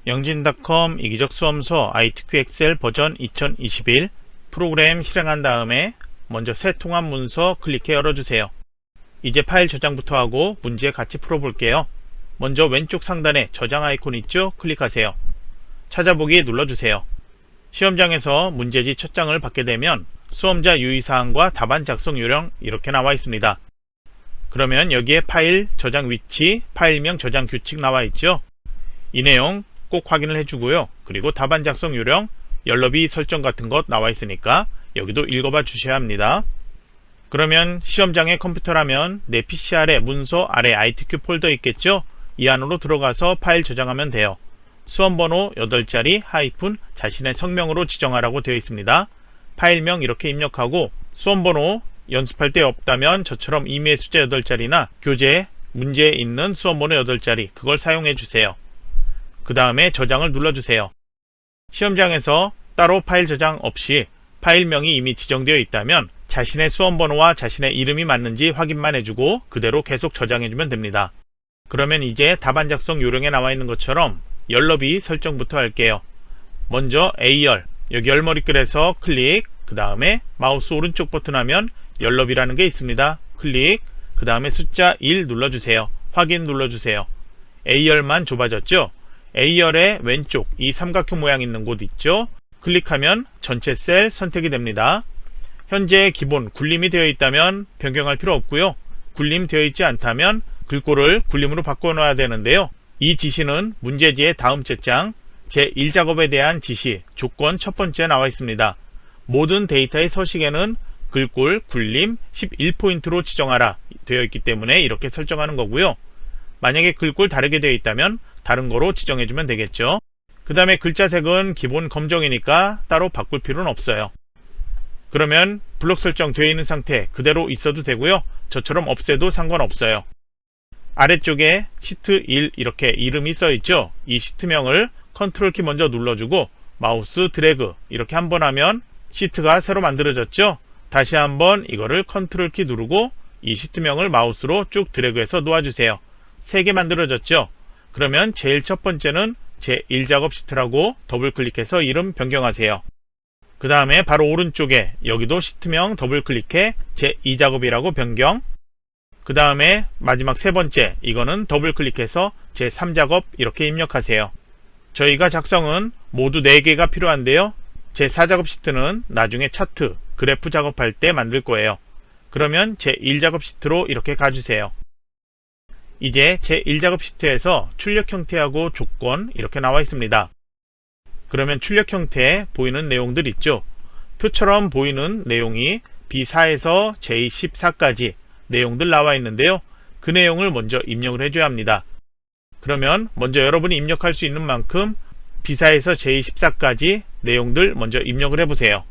영진닷컴 이기적 수험서 ITQ 엑셀 버전 2021 프로그램 실행한 다음에 먼저 새 통합 문서 클릭해 열어주세요. 이제 파일 저장부터 하고 문제 같이 풀어볼게요. 먼저 왼쪽 상단에 저장 아이콘 있죠? 클릭하세요. 찾아보기 눌러주세요. 시험장에서 문제지 첫 장을 받게 되면 수험자 유의사항과 답안 작성 요령 이렇게 나와 있습니다. 그러면 여기에 파일 저장 위치, 파일명 저장 규칙 나와 있죠? 이 내용 꼭 확인을 해주고요. 그리고 답안 작성 요령, 열너비 설정 같은 것 나와 있으니까 여기도 읽어봐 주셔야 합니다. 그러면 시험장의 컴퓨터라면 내 PC 아래 문서 아래 ITQ 폴더 있겠죠? 이 안으로 들어가서 파일 저장하면 돼요. 수험번호 8자리 하이픈 자신의 성명으로 지정하라고 되어 있습니다. 파일명 이렇게 입력하고 수험번호 연습할 때 없다면 저처럼 임의의 숫자 8자리나 교재 문제에 있는 수험번호 8자리 그걸 사용해 주세요. 그 다음에 저장을 눌러주세요. 시험장에서 따로 파일 저장 없이 파일명이 이미 지정되어 있다면 자신의 수험번호와 자신의 이름이 맞는지 확인만 해주고 그대로 계속 저장해주면 됩니다. 그러면 이제 답안 작성 요령에 나와 있는 것처럼 열너비 설정부터 할게요. 먼저 A열, 여기 열머리글에서 클릭, 그 다음에 마우스 오른쪽 버튼 하면 열너비라는 게 있습니다. 클릭, 그 다음에 숫자 1 눌러주세요. 확인 눌러주세요. A열만 좁아졌죠? A열의 왼쪽 이 삼각형 모양 있는 곳 있죠? 클릭하면 전체 셀 선택이 됩니다. 현재 기본 굴림이 되어 있다면 변경할 필요 없고요. 굴림 되어 있지 않다면 글꼴을 굴림으로 바꿔놔야 되는데요. 이 지시는 문제지의 다음 째장 제1작업에 대한 지시 조건 첫 번째 나와 있습니다. 모든 데이터의 서식에는 글꼴 굴림 11포인트로 지정하라 되어 있기 때문에 이렇게 설정하는 거고요. 만약에 글꼴 다르게 되어 있다면 다른 거로 지정해주면 되겠죠. 그 다음에 글자색은 기본 검정이니까 따로 바꿀 필요는 없어요. 그러면 블록 설정 되어 있는 상태 그대로 있어도 되고요. 저처럼 없애도 상관없어요. 아래쪽에 시트 1 이렇게 이름이 써 있죠. 이 시트명을 컨트롤 키 먼저 눌러주고 마우스 드래그 이렇게 한번 하면 시트가 새로 만들어졌죠. 다시 한번 이거를 컨트롤 키 누르고 이 시트명을 마우스로 쭉 드래그해서 놓아주세요. 3개 만들어졌죠. 그러면 제일 첫 번째는 제1작업 시트라고 더블 클릭해서 이름 변경하세요. 그 다음에 바로 오른쪽에 여기도 시트명 더블 클릭해 제2작업이라고 변경. 그 다음에 마지막 세 번째 이거는 더블 클릭해서 제3작업 이렇게 입력하세요. 저희가 작성은 모두 4개가 필요한데요. 제4작업 시트는 나중에 차트, 그래프 작업할 때 만들 거예요. 그러면 제1작업 시트로 이렇게 가주세요. 이제 제1작업 시트에서 출력 형태하고 조건 이렇게 나와 있습니다. 그러면 출력 형태에 보이는 내용들 있죠. 표처럼 보이는 내용이 B4에서 J14까지 내용들 나와 있는데요. 그 내용을 먼저 입력을 해줘야 합니다. 그러면 먼저 여러분이 입력할 수 있는 만큼 B4에서 J14까지 내용들 먼저 입력을 해보세요.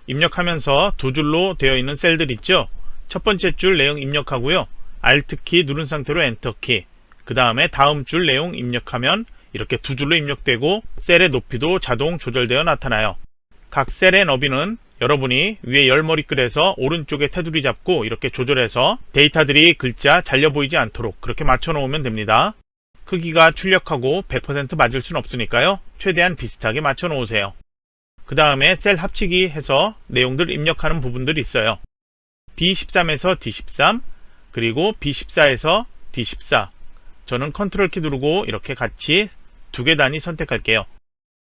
입력하면서 두 줄로 되어 있는 셀들 있죠. 첫 번째 줄 내용 입력하고요. Alt키 누른 상태로 엔터키, 그 다음에 다음 줄 내용 입력하면 이렇게 두 줄로 입력되고 셀의 높이도 자동 조절되어 나타나요. 각 셀의 너비는 여러분이 위에 열머리글에서 오른쪽에 테두리 잡고 이렇게 조절해서 데이터들이 글자 잘려 보이지 않도록 그렇게 맞춰 놓으면 됩니다. 크기가 출력하고 100% 맞을 순 없으니까요. 최대한 비슷하게 맞춰 놓으세요. 그 다음에 셀 합치기 해서 내용들 입력하는 부분들이 있어요. B13에서 D13 그리고 B14에서 D14 저는 컨트롤 키 누르고 이렇게 같이 2개 단위 선택할게요.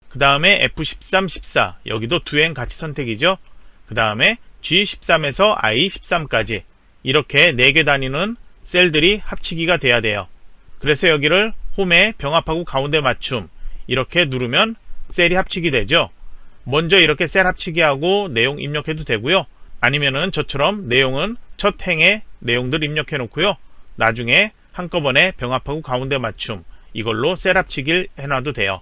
그 다음에 F13, 14 여기도 2행 같이 선택이죠. 그 다음에 G13에서 I13까지 이렇게 4개 단위는 셀들이 합치기가 돼야 돼요. 그래서 여기를 홈에 병합하고 가운데 맞춤 이렇게 누르면 셀이 합치기 되죠. 먼저 이렇게 셀 합치기 하고 내용 입력해도 되고요. 아니면은 저처럼 내용은 첫 행에 내용들 입력해 놓고요. 나중에 한꺼번에 병합하고 가운데 맞춤 이걸로 셀 합치기를 해놔도 돼요.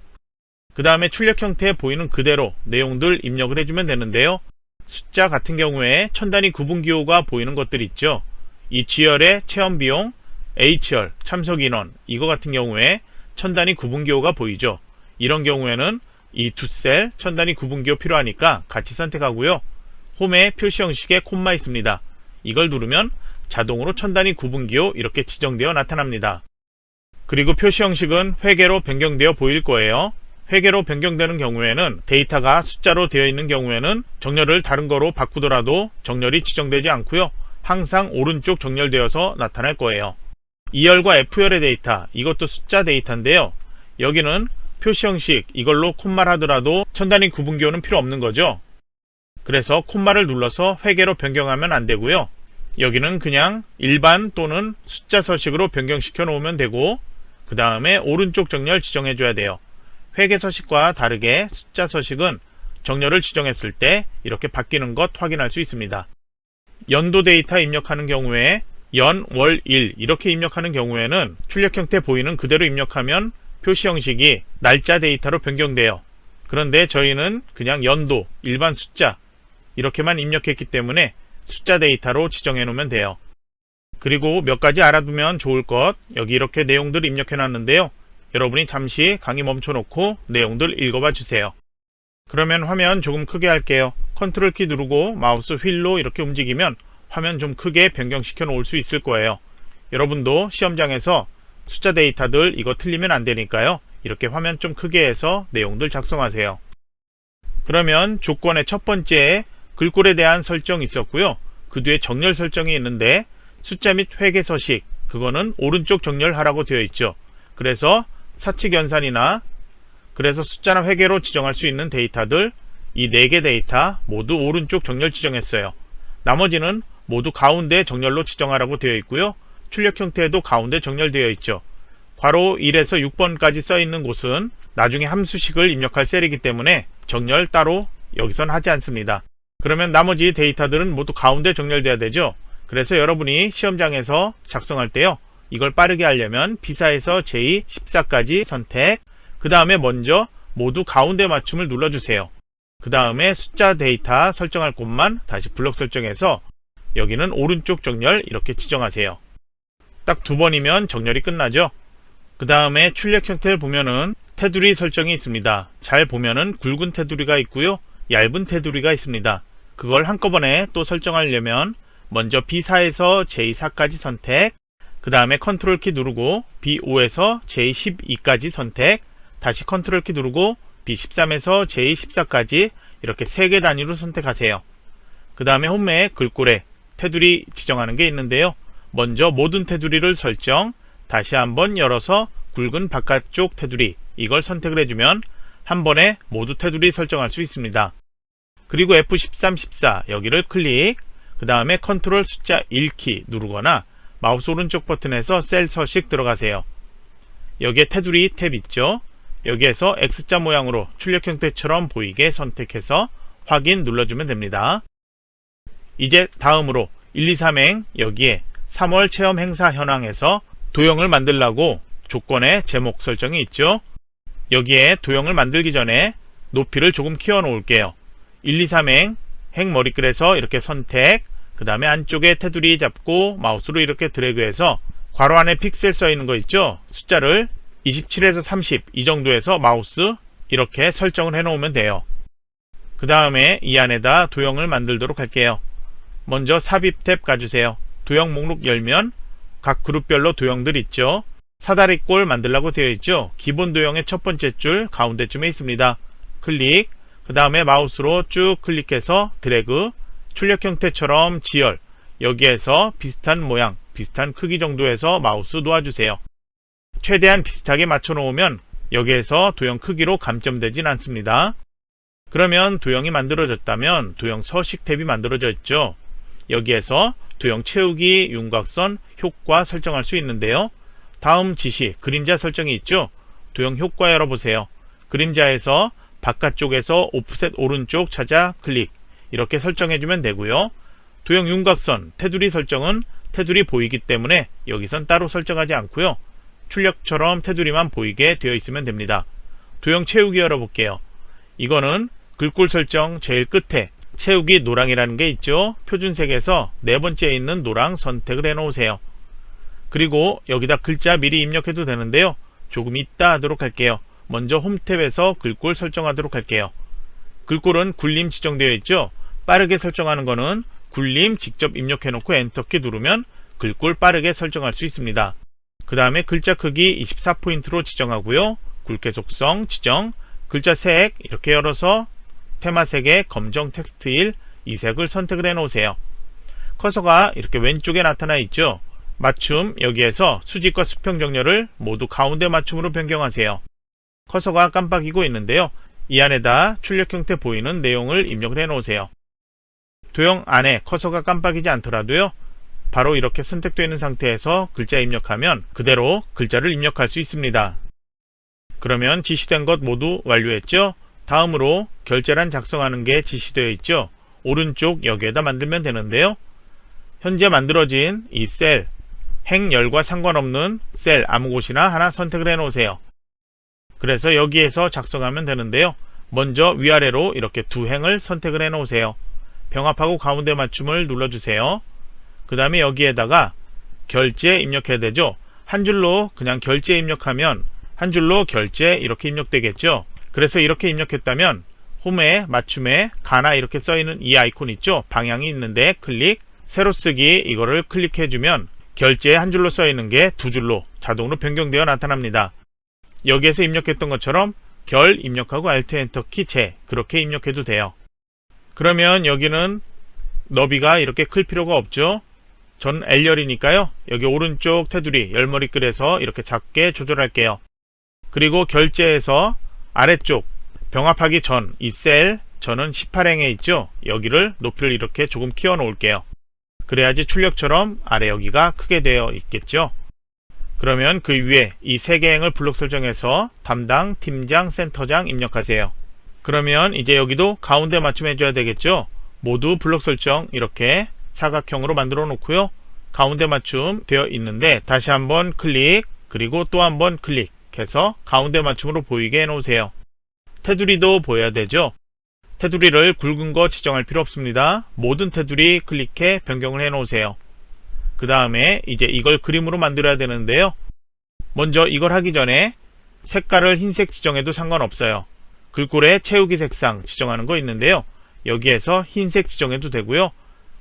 그 다음에 출력 형태에 보이는 그대로 내용들 입력을 해주면 되는데요. 숫자 같은 경우에 천 단위 구분기호가 보이는 것들 있죠. 이 G열의 체험비용, H열 참석인원 이거 같은 경우에 천 단위 구분기호가 보이죠. 이런 경우에는 이 두 셀 천 단위 구분기호 필요하니까 같이 선택하고요. 홈에 표시 형식의 콤마 있습니다. 이걸 누르면 자동으로 천 단위 구분기호 이렇게 지정되어 나타납니다. 그리고 표시 형식은 회계로 변경되어 보일 거예요. 회계로 변경되는 경우에는 데이터가 숫자로 되어 있는 경우에는 정렬을 다른 거로 바꾸더라도 정렬이 지정되지 않고요. 항상 오른쪽 정렬되어서 나타날 거예요. E열과 F열의 데이터, 이것도 숫자 데이터인데요. 여기는 표시 형식, 이걸로 콤마를 하더라도 천 단위 구분기호는 필요 없는 거죠. 그래서 콤마를 눌러서 회계로 변경하면 안 되고요. 여기는 그냥 일반 또는 숫자 서식으로 변경시켜 놓으면 되고, 그 다음에 오른쪽 정렬 지정해 줘야 돼요. 회계 서식과 다르게 숫자 서식은 정렬을 지정했을 때 이렇게 바뀌는 것 확인할 수 있습니다. 연도 데이터 입력하는 경우에 연, 월, 일 이렇게 입력하는 경우에는 출력 형태 보이는 그대로 입력하면 표시 형식이 날짜 데이터로 변경돼요. 그런데 저희는 그냥 연도, 일반 숫자 이렇게만 입력했기 때문에 숫자 데이터로 지정해 놓으면 돼요. 그리고 몇 가지 알아두면 좋을 것, 여기 이렇게 내용들 입력해 놨는데요. 여러분이 잠시 강의 멈춰 놓고 내용들 읽어봐 주세요. 그러면 화면 조금 크게 할게요. 컨트롤 키 누르고 마우스 휠로 이렇게 움직이면 화면 좀 크게 변경시켜 놓을 수 있을 거예요. 여러분도 시험장에서 숫자 데이터들 이거 틀리면 안 되니까요. 이렇게 화면 좀 크게 해서 내용들 작성하세요. 그러면 조건의 첫 번째에 글꼴에 대한 설정이 있었고요. 그 뒤에 정렬 설정이 있는데 숫자 및 회계 서식, 그거는 오른쪽 정렬하라고 되어 있죠. 그래서 사칙 연산이나 그래서 숫자나 회계로 지정할 수 있는 데이터들, 이 4개 데이터 모두 오른쪽 정렬 지정했어요. 나머지는 모두 가운데 정렬로 지정하라고 되어 있고요. 출력 형태에도 가운데 정렬되어 있죠. 괄호 1에서 6번까지 써 있는 곳은 나중에 함수식을 입력할 셀이기 때문에 정렬 따로 여기선 하지 않습니다. 그러면 나머지 데이터들은 모두 가운데 정렬돼야 되죠. 그래서 여러분이 시험장에서 작성할 때요, 이걸 빠르게 하려면 B사에서 J14까지 선택, 그 다음에 먼저 모두 가운데 맞춤을 눌러주세요. 그 다음에 숫자 데이터 설정할 곳만 다시 블록 설정해서 여기는 오른쪽 정렬 이렇게 지정하세요. 딱 2번이면 정렬이 끝나죠. 그 다음에 출력 형태를 보면은 테두리 설정이 있습니다. 잘 보면은 굵은 테두리가 있고요, 얇은 테두리가 있습니다. 그걸 한꺼번에 또 설정하려면 먼저 B4에서 J4까지 선택, 그 다음에 컨트롤 키 누르고 B5에서 J12까지 선택, 다시 컨트롤 키 누르고 B13에서 J14까지 이렇게 3개 단위로 선택하세요. 그 다음에 홈에 글꼴에 테두리 지정하는 게 있는데요. 먼저 모든 테두리를 설정, 다시 한번 열어서 굵은 바깥쪽 테두리 이걸 선택을 해주면 한 번에 모두 테두리 설정할 수 있습니다. 그리고 F13, 14 여기를 클릭, 그 다음에 컨트롤 숫자 1키 누르거나 마우스 오른쪽 버튼에서 셀 서식 들어가세요. 여기에 테두리 탭 있죠. 여기에서 X자 모양으로 출력 형태처럼 보이게 선택해서 확인 눌러주면 됩니다. 이제 다음으로 1, 2, 3행 여기에 3월 체험 행사 현황에서 도형을 만들라고 조건에 제목 설정이 있죠. 여기에 도형을 만들기 전에 높이를 조금 키워 놓을게요. 1, 2, 3행 행 머리글에서 이렇게 선택, 그 다음에 안쪽에 테두리 잡고 마우스로 이렇게 드래그해서 괄호 안에 픽셀 써 있는 거 있죠. 숫자를 27에서 30 이 정도에서 마우스 이렇게 설정을 해 놓으면 돼요. 그 다음에 이 안에다 도형을 만들도록 할게요. 먼저 삽입 탭 가주세요. 도형 목록 열면 각 그룹별로 도형들 있죠. 사다리꼴 만들라고 되어 있죠. 기본 도형의 첫 번째 줄 가운데쯤에 있습니다. 클릭, 그 다음에 마우스로 쭉 클릭해서 드래그, 출력 형태처럼 지열, 여기에서 비슷한 모양, 비슷한 크기 정도에서 마우스 놓아주세요. 최대한 비슷하게 맞춰 놓으면 여기에서 도형 크기로 감점되진 않습니다. 그러면 도형이 만들어졌다면 도형 서식 탭이 만들어져 있죠. 여기에서 도형 채우기, 윤곽선, 효과 설정할 수 있는데요. 다음 지시, 그림자 설정이 있죠. 도형 효과 열어보세요. 그림자에서 바깥쪽에서 오프셋 오른쪽 찾아 클릭, 이렇게 설정해주면 되고요. 도형 윤곽선, 테두리 설정은 테두리 보이기 때문에 여기선 따로 설정하지 않고요. 출력처럼 테두리만 보이게 되어 있으면 됩니다. 도형 채우기 열어볼게요. 이거는 글꼴 설정 제일 끝에 채우기 노랑이라는 게 있죠. 표준색에서 네 번째에 있는 노랑 선택을 해 놓으세요. 그리고 여기다 글자 미리 입력해도 되는데요. 조금 이따 하도록 할게요. 먼저 홈 탭에서 글꼴 설정하도록 할게요. 글꼴은 굴림 지정되어 있죠. 빠르게 설정하는 거는 굴림 직접 입력해 놓고 엔터키 누르면 글꼴 빠르게 설정할 수 있습니다. 그 다음에 글자 크기 24포인트로 지정하고요. 굵게 속성 지정, 글자 색 이렇게 열어서 테마색의 검정 텍스트 1, 이 색을 선택을 해 놓으세요. 커서가 이렇게 왼쪽에 나타나 있죠. 맞춤 여기에서 수직과 수평 정렬을 모두 가운데 맞춤으로 변경하세요. 커서가 깜빡이고 있는데요. 이 안에다 출력 형태 보이는 내용을 입력을 해 놓으세요. 도형 안에 커서가 깜빡이지 않더라도요. 바로 이렇게 선택되어 있는 상태에서 글자 입력하면 그대로 글자를 입력할 수 있습니다. 그러면 지시된 것 모두 완료했죠? 다음으로 결제란 작성하는 게 지시되어 있죠? 오른쪽 여기에다 만들면 되는데요. 현재 만들어진 이 셀, 행열과 상관없는 셀 아무 곳이나 하나 선택을 해 놓으세요. 그래서 여기에서 작성하면 되는데요. 먼저 위아래로 이렇게 두 행을 선택을 해 놓으세요. 병합하고 가운데 맞춤을 눌러주세요. 그 다음에 여기에다가 결제 입력해야 되죠. 한 줄로 그냥 결제 입력하면 한 줄로 결제 이렇게 입력되겠죠. 그래서 이렇게 입력했다면 홈에 맞춤에 가나 이렇게 써있는 이 아이콘 있죠. 방향이 있는데 클릭, 세로 쓰기 이거를 클릭해주면 결제 한 줄로 써있는 게 두 줄로 자동으로 변경되어 나타납니다. 여기에서 입력했던 것처럼 결 입력하고 Alt 엔터 키 재 그렇게 입력해도 돼요. 그러면 여기는 너비가 이렇게 클 필요가 없죠. 전 L열이니까요. 여기 오른쪽 테두리 열머리 끌에서 이렇게 작게 조절할게요. 그리고 결제에서 아래쪽 병합하기 전 이 셀 저는 18행에 있죠. 여기를 높이를 이렇게 조금 키워 놓을게요. 그래야지 출력처럼 아래 여기가 크게 되어 있겠죠. 그러면 그 위에 이 세 개 행을 블록 설정해서 담당, 팀장, 센터장 입력하세요. 그러면 이제 여기도 가운데 맞춤해 줘야 되겠죠. 모두 블록 설정 이렇게 사각형으로 만들어 놓고요. 가운데 맞춤 되어 있는데 다시 한번 클릭 그리고 또 한번 클릭해서 가운데 맞춤으로 보이게 해 놓으세요. 테두리도 보여야 되죠. 테두리를 굵은 거 지정할 필요 없습니다. 모든 테두리 클릭해 변경을 해 놓으세요. 그 다음에 이제 이걸 그림으로 만들어야 되는데요. 먼저 이걸 하기 전에 색깔을 흰색 지정해도 상관없어요. 글꼴에 채우기 색상 지정하는 거 있는데요. 여기에서 흰색 지정해도 되고요.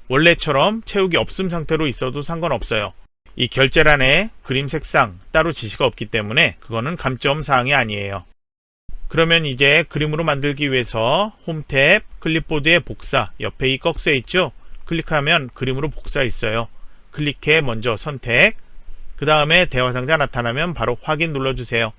원래처럼 채우기 없음 상태로 있어도 상관없어요. 이 결제란에 그림 색상 따로 지시가 없기 때문에 그거는 감점 사항이 아니에요. 그러면 이제 그림으로 만들기 위해서 홈 탭, 클립보드의 복사, 옆에 이 꺽쇠 있죠? 클릭하면 그림으로 복사 있어요. 클릭해 먼저 선택, 그 다음에 대화상자 나타나면 바로 확인 눌러주세요.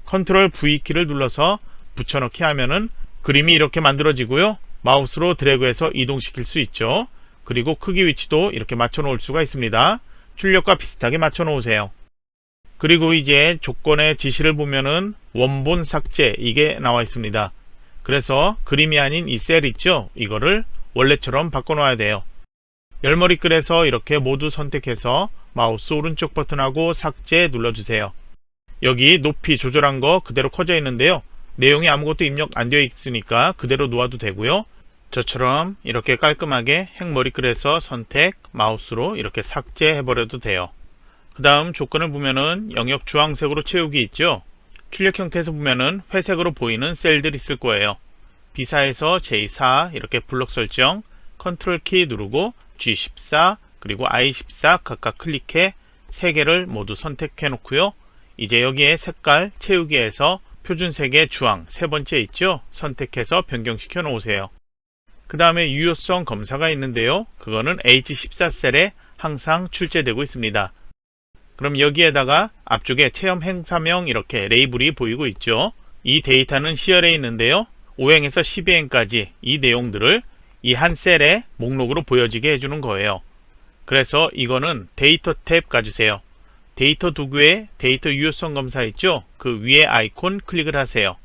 컨트롤 V키를 눌러서 붙여넣기 하면은 그림이 이렇게 만들어지고요. 마우스로 드래그해서 이동시킬 수 있죠. 그리고 크기 위치도 이렇게 맞춰 놓을 수가 있습니다. 출력과 비슷하게 맞춰 놓으세요. 그리고 이제 조건의 지시를 보면은 원본 삭제 이게 나와 있습니다. 그래서 그림이 아닌 이 셀 있죠? 이거를 원래처럼 바꿔 놔야 돼요. 열머리 끌에서 이렇게 모두 선택해서 마우스 오른쪽 버튼하고 삭제 눌러주세요. 여기 높이 조절한 거 그대로 커져 있는데요. 내용이 아무것도 입력 안 되어 있으니까 그대로 놓아도 되고요. 저처럼 이렇게 깔끔하게 행머리 끌에서 선택, 마우스로 이렇게 삭제해 버려도 돼요. 그 다음 조건을 보면은 영역 주황색으로 채우기 있죠. 출력 형태에서 보면은 회색으로 보이는 셀들이 있을 거예요. B사에서 J4 이렇게 블록 설정, 컨트롤 키 누르고 G14 그리고 I14 각각 클릭해 3개를 모두 선택해 놓고요. 이제 여기에 색깔 채우기에서 표준색의 주황 세 번째 있죠. 선택해서 변경시켜 놓으세요. 그 다음에 유효성 검사가 있는데요. 그거는 H14셀에 항상 출제되고 있습니다. 그럼 여기에다가 앞쪽에 체험 행사명 이렇게 레이블이 보이고 있죠. 이 데이터는 C열에 있는데요. 5행에서 12행까지 이 내용들을 이 한 셀의 목록으로 보여지게 해주는 거예요. 그래서 이거는 데이터 탭 가주세요. 데이터 도구에 데이터 유효성 검사 있죠? 그 위에 아이콘 클릭을 하세요.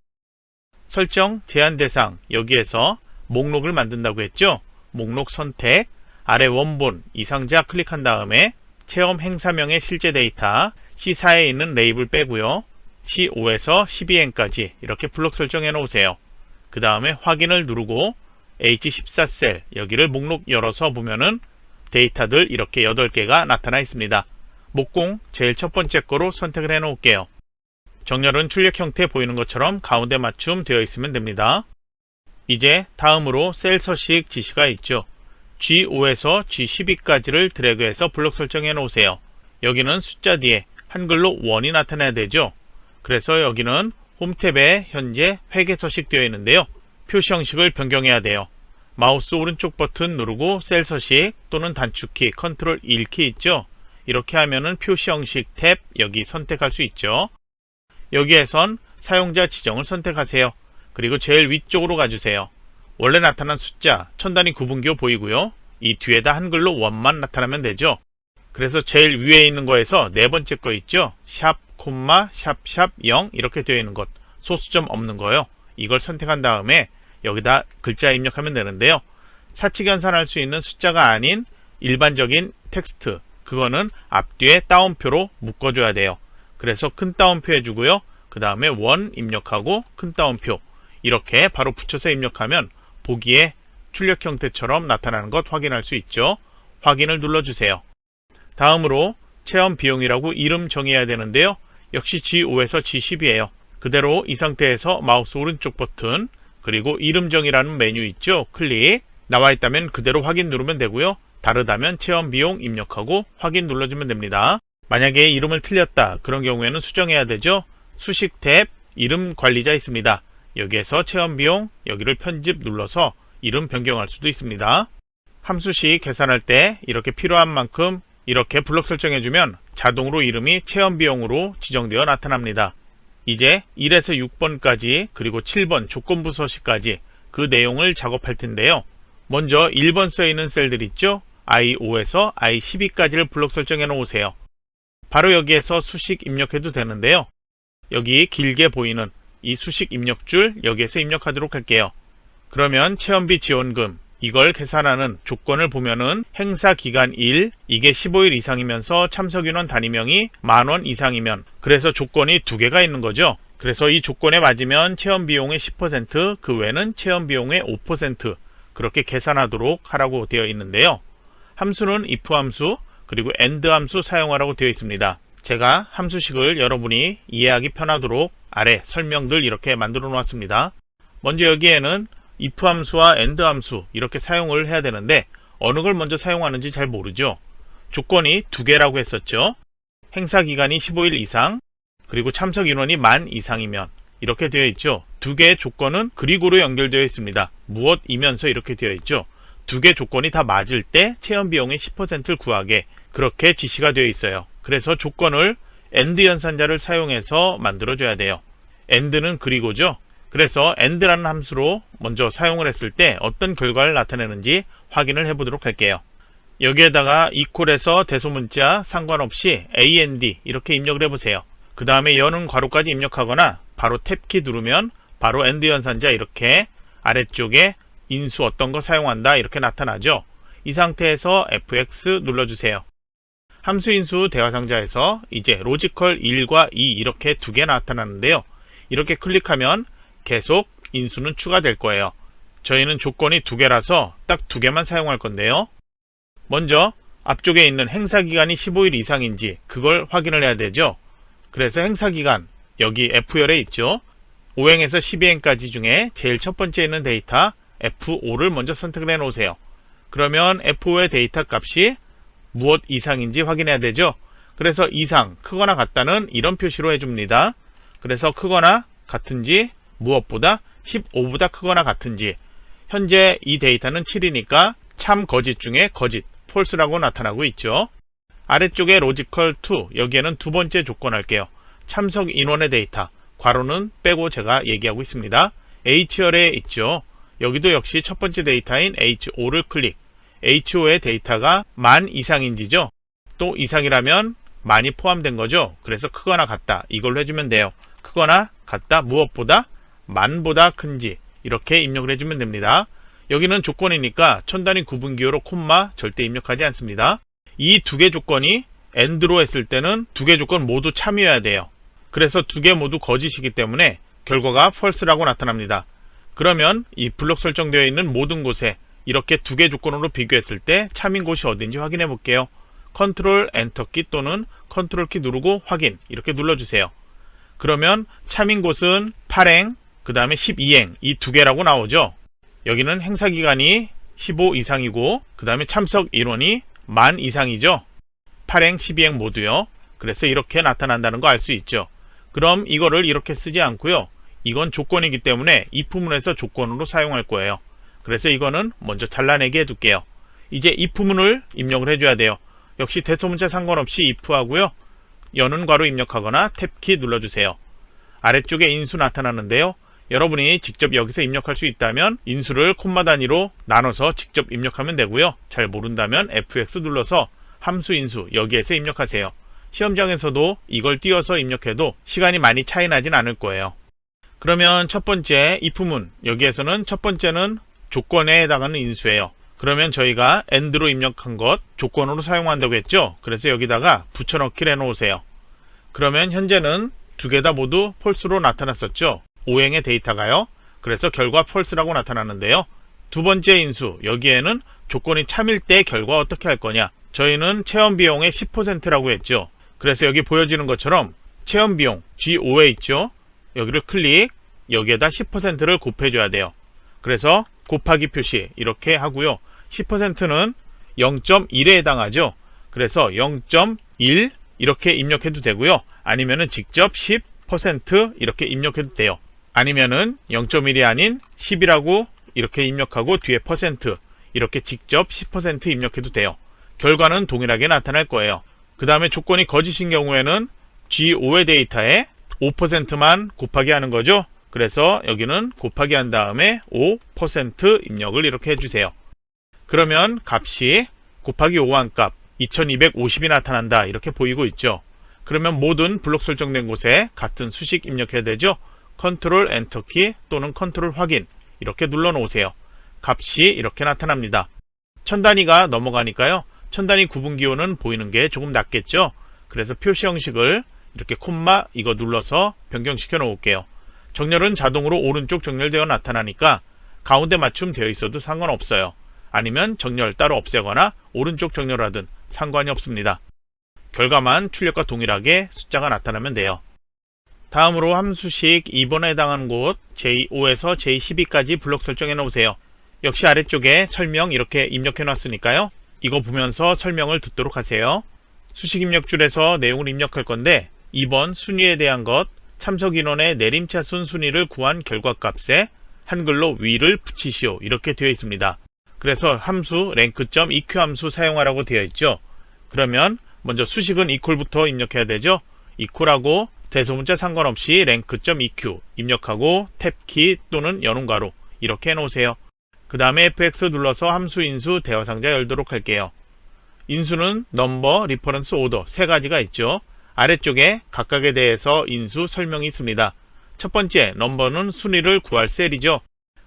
설정 제한 대상 여기에서 목록을 만든다고 했죠? 목록 선택 아래 원본 이상자 클릭한 다음에 체험 행사명의 실제 데이터 C4에 있는 레이블 빼고요. C5에서 12행까지 이렇게 블록 설정해 놓으세요. 그 다음에 확인을 누르고 H14셀 여기를 목록 열어서 보면은 데이터들 이렇게 8개가 나타나 있습니다. 목공 제일 첫 번째 거로 선택을 해 놓을게요. 정렬은 출력 형태 보이는 것처럼 가운데 맞춤 되어 있으면 됩니다. 이제 다음으로 셀 서식 지시가 있죠. G5에서 G12까지를 드래그해서 블록 설정해 놓으세요. 여기는 숫자 뒤에 한글로 원이 나타나야 되죠. 그래서 여기는 홈 탭에 현재 회계 서식 되어 있는데요. 표시 형식을 변경해야 돼요. 마우스 오른쪽 버튼 누르고 셀 서식 또는 단축키 컨트롤 1키 있죠. 이렇게 하면은 표시 형식 탭 여기 선택할 수 있죠. 여기에선 사용자 지정을 선택하세요. 그리고 제일 위쪽으로 가주세요. 원래 나타난 숫자 천 단위 구분기호 보이고요. 이 뒤에다 한글로 원만 나타나면 되죠. 그래서 제일 위에 있는 거에서 네 번째 거 있죠. 샵, 콤마, 샵 0 이렇게 되어 있는 것, 소수점 없는 거요. 이걸 선택한 다음에 여기다 글자 입력하면 되는데요. 사칙 연산할 수 있는 숫자가 아닌 일반적인 텍스트, 그거는 앞뒤에 따옴표로 묶어줘야 돼요. 그래서 큰 따옴표 해주고요. 그 다음에 원 입력하고 큰 따옴표 이렇게 바로 붙여서 입력하면 보기에 출력 형태처럼 나타나는 것 확인할 수 있죠. 확인을 눌러주세요. 다음으로 체험 비용이라고 이름 정해야 되는데요. 역시 G5에서 G10이에요. 그대로 이 상태에서 마우스 오른쪽 버튼 그리고 이름 정의라는 메뉴 있죠. 클릭. 나와 있다면 그대로 확인 누르면 되고요. 다르다면 체험 비용 입력하고 확인 눌러주면 됩니다. 만약에 이름을 틀렸다 그런 경우에는 수정해야 되죠. 수식 탭 이름 관리자 있습니다. 여기에서 체험 비용 여기를 편집 눌러서 이름 변경할 수도 있습니다. 함수식 계산할 때 이렇게 필요한 만큼 이렇게 블록 설정해주면 자동으로 이름이 체험 비용으로 지정되어 나타납니다. 이제 1에서 6번까지 그리고 7번 조건부 서식까지 그 내용을 작업할 텐데요. 먼저 1번 써있는 셀들 있죠? I5에서 I12까지를 블록 설정해 놓으세요. 바로 여기에서 수식 입력해도 되는데요. 여기 길게 보이는 이 수식 입력줄 여기에서 입력하도록 할게요. 그러면 체험비 지원금 이걸 계산하는 조건을 보면은 행사기간 1 이게 15일 이상이면서 참석인원 단위명이 10,000원 이상이면 그래서 조건이 두 개가 있는 거죠. 그래서 이 조건에 맞으면 체험비용의 10% 그 외에는 체험비용의 5% 그렇게 계산하도록 하라고 되어 있는데요. 함수는 if 함수 그리고 and 함수 사용하라고 되어 있습니다. 제가 함수식을 여러분이 이해하기 편하도록 아래 설명들 이렇게 만들어 놓았습니다. 먼저 여기에는 if 함수와 and 함수 이렇게 사용을 해야 되는데 어느 걸 먼저 사용하는지 잘 모르죠. 조건이 두 개라고 했었죠. 행사기간이 15일 이상 그리고 참석 인원이 10,000 이상이면 이렇게 되어 있죠. 두 개의 조건은 그리고로 연결되어 있습니다. 무엇이면서 이렇게 되어 있죠. 두 개 조건이 다 맞을 때 체험비용의 10%를 구하게 그렇게 지시가 되어 있어요. 그래서 조건을 AND 연산자를 사용해서 만들어줘야 돼요. AND는 그리고죠. 그래서 AND라는 함수로 먼저 사용을 했을 때 어떤 결과를 나타내는지 확인을 해보도록 할게요. 여기에다가 equal에서 대소문자 상관없이 AND 이렇게 입력을 해보세요. 그 다음에 여는 괄호까지 입력하거나 바로 탭키 누르면 바로 AND 연산자 이렇게 아래쪽에 인수 어떤 거 사용한다 이렇게 나타나죠. 이 상태에서 FX 눌러주세요. 함수 인수 대화상자에서 이제 로지컬 1과 2 이렇게 두 개 나타나는데요. 이렇게 클릭하면 계속 인수는 추가될 거예요. 저희는 조건이 두 개라서 딱 두 개만 사용할 건데요. 먼저 앞쪽에 있는 행사기간이 15일 이상인지 그걸 확인을 해야 되죠. 그래서 행사기간 여기 F열에 있죠. 5행에서 12행까지 중에 제일 첫 번째 있는 데이터 F5를 먼저 선택을 해 놓으세요. 그러면 F5의 데이터 값이 무엇 이상인지 확인해야 되죠. 그래서 이상 크거나 같다는 이런 표시로 해줍니다. 그래서 크거나 같은지 무엇보다 15보다 크거나 같은지 현재 이 데이터는 7이니까 참 거짓 중에 거짓 false라고 나타나고 있죠. 아래쪽에 로지컬 2 여기에는 두 번째 조건 할게요. 참석 인원의 데이터 괄호는 빼고 제가 얘기하고 있습니다. H열에 있죠. 여기도 역시 첫 번째 데이터인 H5를 클릭. H5의 데이터가 10,000 이상인지죠. 또 이상이라면 많이 포함된 거죠. 그래서 크거나 같다 이걸로 해주면 돼요. 크거나 같다 무엇보다 만보다 큰지 이렇게 입력을 해주면 됩니다. 여기는 조건이니까 천단위 구분기호로 콤마 절대 입력하지 않습니다. 이 두 개 조건이 AND로 했을 때는 두 개 조건 모두 참여해야 돼요. 그래서 두 개 모두 거짓이기 때문에 결과가 false라고 나타납니다. 그러면 이 블록 설정되어 있는 모든 곳에 이렇게 두 개 조건으로 비교했을 때 참인 곳이 어딘지 확인해 볼게요. 컨트롤 엔터키 또는 컨트롤 키 누르고 확인 이렇게 눌러주세요. 그러면 참인 곳은 8행 그 다음에 12행 이 두 개라고 나오죠. 여기는 행사기간이 15 이상이고 그 다음에 참석 인원이 10,000 이상이죠. 8행 12행 모두요. 그 그래서 이렇게 나타난다는 거 알 수 있죠. 그럼 이거를 이렇게 쓰지 않고요. 이건 조건이기 때문에 if문에서 조건으로 사용할 거예요. 그래서 이거는 먼저 잘라내게 해둘게요. 이제 if문을 입력을 해줘야 돼요. 역시 대소문자 상관없이 if 하고요. 여는 괄호 입력하거나 탭키 눌러주세요. 아래쪽에 인수 나타나는데요. 여러분이 직접 여기서 입력할 수 있다면 인수를 콤마 단위로 나눠서 직접 입력하면 되고요. 잘 모른다면 F(x) 눌러서 함수 인수 여기에서 입력하세요. 시험장에서도 이걸 띄워서 입력해도 시간이 많이 차이 나진 않을 거예요. 그러면 첫 번째 if문, 여기에서는 첫 번째는 조건에 해당하는 인수예요. 그러면 저희가 AND로 입력한 것 조건으로 사용한다고 했죠. 그래서 여기다가 붙여넣기를 해놓으세요. 그러면 현재는 두 개 다 모두 펄스로 나타났었죠. 오행의 데이터가요. 그래서 결과 펄스라고 나타나는데요. 두 번째 인수, 여기에는 조건이 참일 때 결과 어떻게 할 거냐. 저희는 체험 비용의 10%라고 했죠. 그래서 여기 보여지는 것처럼 체험 비용 G5에 있죠. 여기를 클릭, 여기에다 10%를 곱해줘야 돼요. 그래서 곱하기 표시 이렇게 하고요. 10%는 0.1에 해당하죠. 그래서 0.1 이렇게 입력해도 되고요. 아니면은 직접 10% 이렇게 입력해도 돼요. 아니면은 0.1이 아닌 10이라고 이렇게 입력하고 뒤에 퍼센트 이렇게 직접 10% 입력해도 돼요. 결과는 동일하게 나타날 거예요. 그 다음에 조건이 거짓인 경우에는 G5의 데이터에 5%만 곱하기 하는 거죠. 그래서 여기는 곱하기 한 다음에 5% 입력을 이렇게 해주세요. 그러면 값이 곱하기 5한 값 2250이 나타난다 이렇게 보이고 있죠. 그러면 모든 블록 설정된 곳에 같은 수식 입력해야 되죠. 컨트롤 엔터키 또는 컨트롤 확인 이렇게 눌러 놓으세요. 값이 이렇게 나타납니다. 1000단위가 넘어가니까요. 1000단위 구분기호는 보이는 게 조금 낮겠죠. 그래서 표시 형식을 이렇게 콤마 이거 눌러서 변경시켜 놓을게요. 정렬은 자동으로 오른쪽 정렬되어 나타나니까 가운데 맞춤 되어 있어도 상관없어요. 아니면 정렬 따로 없애거나 오른쪽 정렬하든 상관이 없습니다. 결과만 출력과 동일하게 숫자가 나타나면 돼요. 다음으로 함수식 2번에 해당하는 곳 J5에서 J12까지 블록 설정해 놓으세요. 역시 아래쪽에 설명 이렇게 입력해 놨으니까요. 이거 보면서 설명을 듣도록 하세요. 수식 입력줄에서 내용을 입력할 건데 2번 순위에 대한 것, 참석 인원의 내림차순 순위를 구한 결과값에 한글로 위를 붙이시오 이렇게 되어 있습니다. 그래서 함수 rank.eq 함수 사용하라고 되어 있죠. 그러면 먼저 수식은 equal부터 입력해야 되죠. equal하고 대소문자 상관없이 rank.eq 입력하고 탭키 또는 여는 괄호 이렇게 해놓으세요. 그 다음에 fx 눌러서 함수 인수 대화상자 열도록 할게요. 인수는 넘버, 리퍼런스, 오더 세 가지가 있죠. 아래쪽에 각각에 대해서 인수 설명이 있습니다. 첫 번째 넘버는 순위를 구할 셀이죠.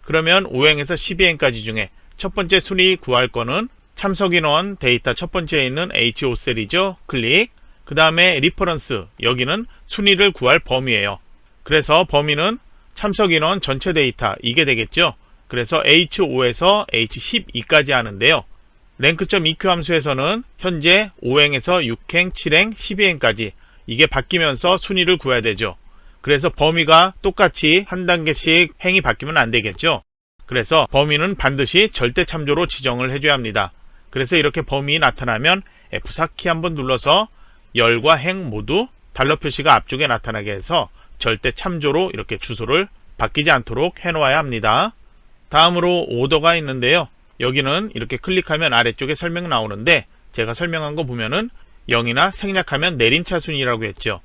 그러면 5행에서 12행까지 중에 첫 번째 순위 구할 거는 참석인원 데이터 첫 번째에 있는 H5셀이죠. 클릭. 그 다음에 리퍼런스 여기는 순위를 구할 범위예요. 그래서 범위는 참석인원 전체 데이터 이게 되겠죠. 그래서 H5에서 H12까지 하는데요. rank.eq 함수에서는 현재 5행에서 6행, 7행, 12행까지 이게 바뀌면서 순위를 구해야 되죠. 그래서 범위가 똑같이 한 단계씩 행이 바뀌면 안 되겠죠. 그래서 범위는 반드시 절대 참조로 지정을 해줘야 합니다. 그래서 이렇게 범위 나타나면 F4 키 한번 눌러서 열과 행 모두 달러 표시가 앞쪽에 나타나게 해서 절대 참조로 이렇게 주소를 바뀌지 않도록 해놓아야 합니다. 다음으로 오더가 있는데요. 여기는 이렇게 클릭하면 아래쪽에 설명 나오는데 제가 설명한 거 보면은 0이나 생략하면 내림차순이라고 했죠.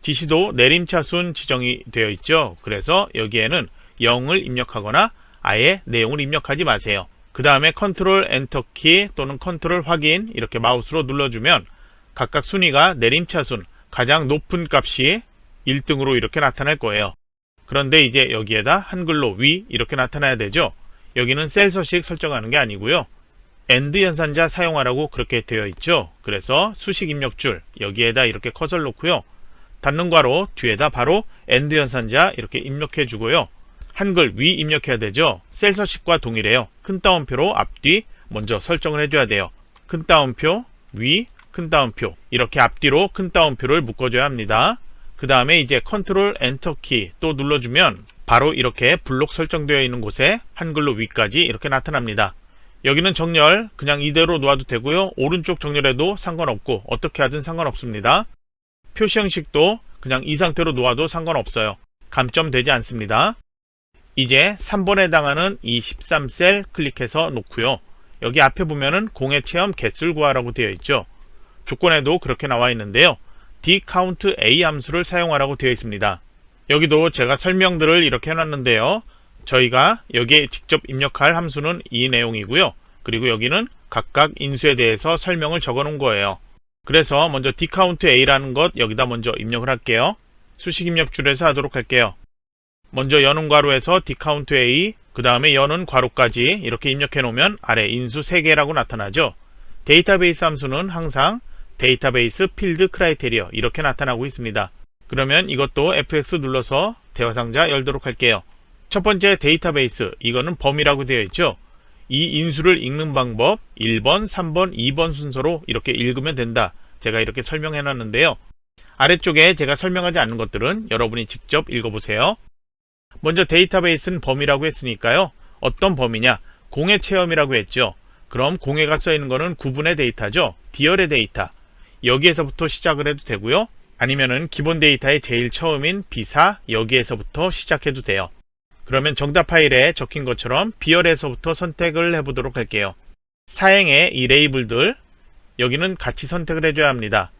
지시도 내림차순 지정이 되어 있죠. 그래서 여기에는 0을 입력하거나 아예 내용을 입력하지 마세요. 그 다음에 컨트롤 엔터키 또는 컨트롤 확인 이렇게 마우스로 눌러주면 각각 순위가 내림차순 가장 높은 값이 1등으로 이렇게 나타날 거예요. 그런데 이제 여기에다 한글로 위 이렇게 나타나야 되죠. 여기는 셀 서식 설정하는 게 아니고요. AND 연산자 사용하라고 그렇게 되어 있죠. 그래서 수식 입력줄 여기에다 이렇게 커서를 놓고요. 닫는 괄호 뒤에다 바로 AND 연산자 이렇게 입력해 주고요. 한글 위 입력해야 되죠. 셀 서식과 동일해요. 큰 따옴표로 앞뒤 먼저 설정을 해줘야 돼요. 큰 따옴표 위 큰 따옴표 이렇게 앞뒤로 큰 따옴표를 묶어줘야 합니다. 그 다음에 이제 컨트롤 엔터키 또 눌러주면 바로 이렇게 블록 설정되어 있는 곳에 한글로 위까지 이렇게 나타납니다. 여기는 정렬 그냥 이대로 놓아도 되고요. 오른쪽 정렬해도 상관없고 어떻게 하든 상관없습니다. 표시 형식도 그냥 이 상태로 놓아도 상관없어요. 감점되지 않습니다. 이제 3번에 해당하는 이 13셀 클릭해서 놓고요. 여기 앞에 보면은 공회 체험 개수를 구하라고 되어 있죠. 조건에도 그렇게 나와 있는데요. dCountA 함수를 사용하라고 되어 있습니다. 여기도 제가 설명들을 이렇게 해놨는데요. 저희가 여기에 직접 입력할 함수는 이 내용이고요. 그리고 여기는 각각 인수에 대해서 설명을 적어 놓은 거예요. 그래서 먼저 dCountA라는 것 여기다 먼저 입력을 할게요. 수식 입력 줄에서 하도록 할게요. 먼저 여는 괄호에서 dCountA, 그 다음에 여는 괄호까지 이렇게 입력해 놓으면 아래 인수 3개라고 나타나죠. 데이터베이스 함수는 항상 데이터베이스 필드 크라이테리어 이렇게 나타나고 있습니다. 그러면 이것도 FX 눌러서 대화상자 열도록 할게요. 첫 번째 데이터베이스, 이거는 범위라고 되어 있죠. 이 인수를 읽는 방법 1번, 3번, 2번 순서로 이렇게 읽으면 된다. 제가 이렇게 설명해 놨는데요. 아래쪽에 제가 설명하지 않는 것들은 여러분이 직접 읽어보세요. 먼저 데이터베이스는 범위라고 했으니까요. 어떤 범위냐? 공회 체험이라고 했죠. 그럼 공회가 써 있는 거는 구분의 데이터죠. 디열의 데이터. 여기에서부터 시작을 해도 되고요. 아니면은 기본 데이터의 제일 처음인 비사, 여기에서부터 시작해도 돼요. 그러면 정답 파일에 적힌 것처럼 비열에서부터 선택을 해보도록 할게요. 사행의 이 레이블들, 여기는 같이 선택을 해줘야 합니다.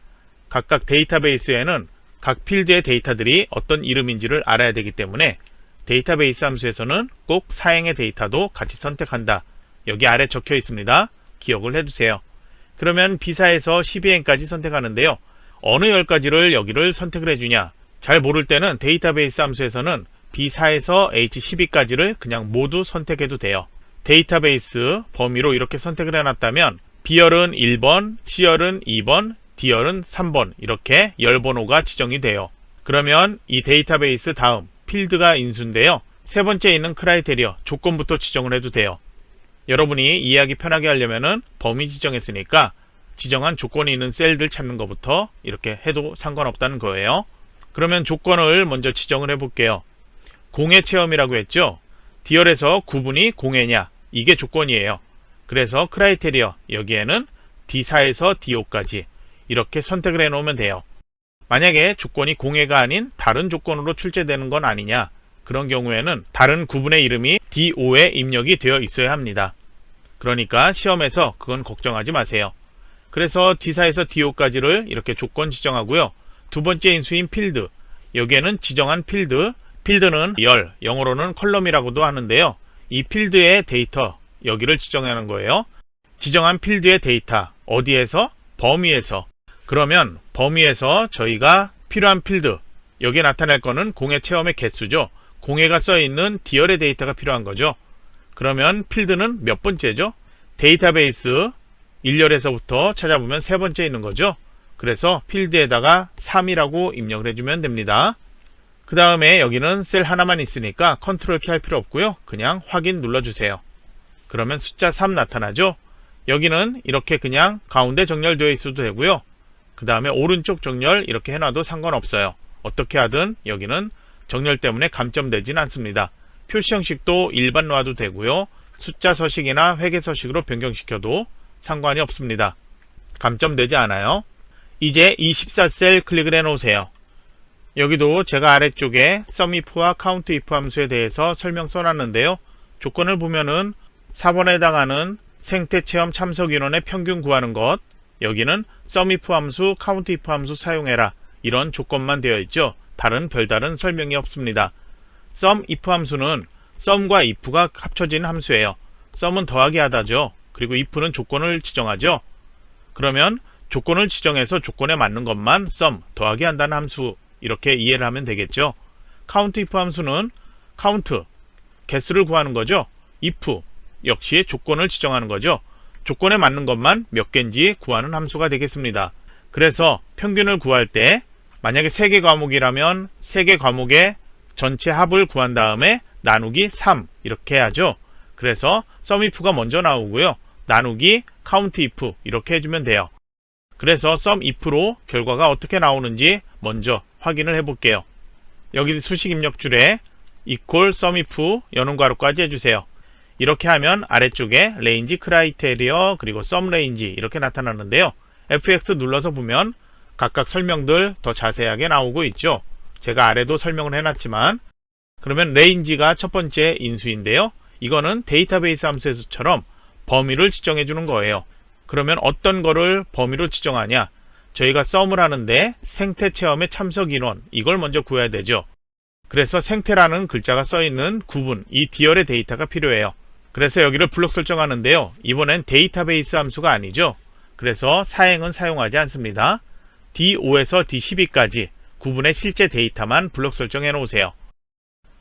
각각 데이터베이스에는 각 필드의 데이터들이 어떤 이름인지를 알아야 되기 때문에 데이터베이스 함수에서는 꼭 사행의 데이터도 같이 선택한다. 여기 아래 적혀 있습니다. 기억을 해두세요. 그러면 비사에서 12행까지 선택하는데요. 어느 10가지를 여기를 선택을 해주냐? 잘 모를 때는 데이터베이스 함수에서는 B4에서 H12까지를 그냥 모두 선택해도 돼요. 데이터베이스 범위로 이렇게 선택을 해놨다면 B열은 1번, C열은 2번, D열은 3번 이렇게 열 번호가 지정이 돼요. 그러면 이 데이터베이스 다음 필드가 인수인데요. 세 번째 있는 크라이테리어 조건부터 지정을 해도 돼요. 여러분이 이해하기 편하게 하려면은 범위 지정했으니까 지정한 조건이 있는 셀들 찾는 것부터 이렇게 해도 상관없다는 거예요. 그러면 조건을 먼저 지정을 해볼게요. 공회 체험이라고 했죠. 디열에서 구분이 공회냐 이게 조건이에요. 그래서 크라이테리어 여기에는 D4에서 D5까지 이렇게 선택을 해 놓으면 돼요. 만약에 조건이 공회가 아닌 다른 조건으로 출제되는 건 아니냐, 그런 경우에는 다른 구분의 이름이 D5에 입력이 되어 있어야 합니다. 그러니까 시험에서 그건 걱정하지 마세요. 그래서 D4에서 D5까지를 이렇게 조건 지정하고요. 두 번째 인수인 필드, 여기에는 지정한 필드는 열, 영어로는 컬럼이라고도 하는데요. 이 필드의 데이터 여기를 지정하는 거예요. 지정한 필드의 데이터 어디에서? 범위에서. 그러면 범위에서 저희가 필요한 필드, 여기에 나타날 거는 공회 체험의 개수죠. 공회가 써있는 디열의 데이터가 필요한 거죠. 그러면 필드는 몇 번째죠? 데이터베이스 1열에서부터 찾아보면 세 번째 있는 거죠. 그래서 필드에다가 3이라고 입력을 해주면 됩니다. 그 다음에 여기는 셀 하나만 있으니까 컨트롤 키 할 필요 없고요. 그냥 확인 눌러주세요. 그러면 숫자 3 나타나죠. 여기는 이렇게 그냥 가운데 정렬되어 있어도 되고요. 그 다음에 오른쪽 정렬 이렇게 해놔도 상관없어요. 어떻게 하든 여기는 정렬 때문에 감점되진 않습니다. 표시 형식도 일반 놔도 되고요. 숫자 서식이나 회계 서식으로 변경시켜도 상관이 없습니다. 감점되지 않아요. 이제 이 14셀 클릭을 해 놓으세요. 여기도 제가 아래쪽에 SUMIF와 COUNTIF 함수에 대해서 설명 써놨는데요. 조건을 보면은 4번에 해당하는 생태체험 참석인원의 평균 구하는 것, 여기는 SUMIF 함수, COUNTIF 함수 사용해라, 이런 조건만 되어 있죠. 다른 별다른 설명이 없습니다. SUMIF 함수는 SUM과 IF가 합쳐진 함수예요. SUM은 더하기 하다죠. 그리고 IF는 조건을 지정하죠. 그러면 조건을 지정해서 조건에 맞는 것만 SUM, 더하기 한다는 함수, 이렇게 이해를 하면 되겠죠. COUNTIF 함수는 COUNT, 개수를 구하는 거죠. IF, 역시 조건을 지정하는 거죠. 조건에 맞는 것만 몇 개인지 구하는 함수가 되겠습니다. 그래서 평균을 구할 때 만약에 3개 과목이라면 3개 과목의 전체 합을 구한 다음에 나누기 3 이렇게 해야죠. 그래서 SUMIF가 먼저 나오고요. 나누기 COUNTIF 이렇게 해주면 돼요. 그래서 SUMIF로 결과가 어떻게 나오는지 먼저 확인을 해볼게요. 여기 수식 입력줄에 equal SUMIF 여는 괄호까지 해주세요. 이렇게 하면 아래쪽에 range, criteria, 그리고 sum range 이렇게 나타나는데요. FX 눌러서 보면 각각 설명들 더 자세하게 나오고 있죠. 제가 아래도 설명을 해놨지만, 그러면 레인지가 첫 번째 인수인데요. 이거는 데이터베이스 함수에서처럼 범위를 지정해 주는 거예요. 그러면 어떤 거를 범위로 지정하냐? 저희가 썸을 하는데 생태 체험의 참석 인원, 이걸 먼저 구해야 되죠. 그래서 생태라는 글자가 써있는 구분, 이 디얼의 데이터가 필요해요. 그래서 여기를 블록 설정하는데요. 이번엔 데이터베이스 함수가 아니죠. 그래서 사행은 사용하지 않습니다. D5에서 D12까지 구분의 실제 데이터만 블록 설정해 놓으세요.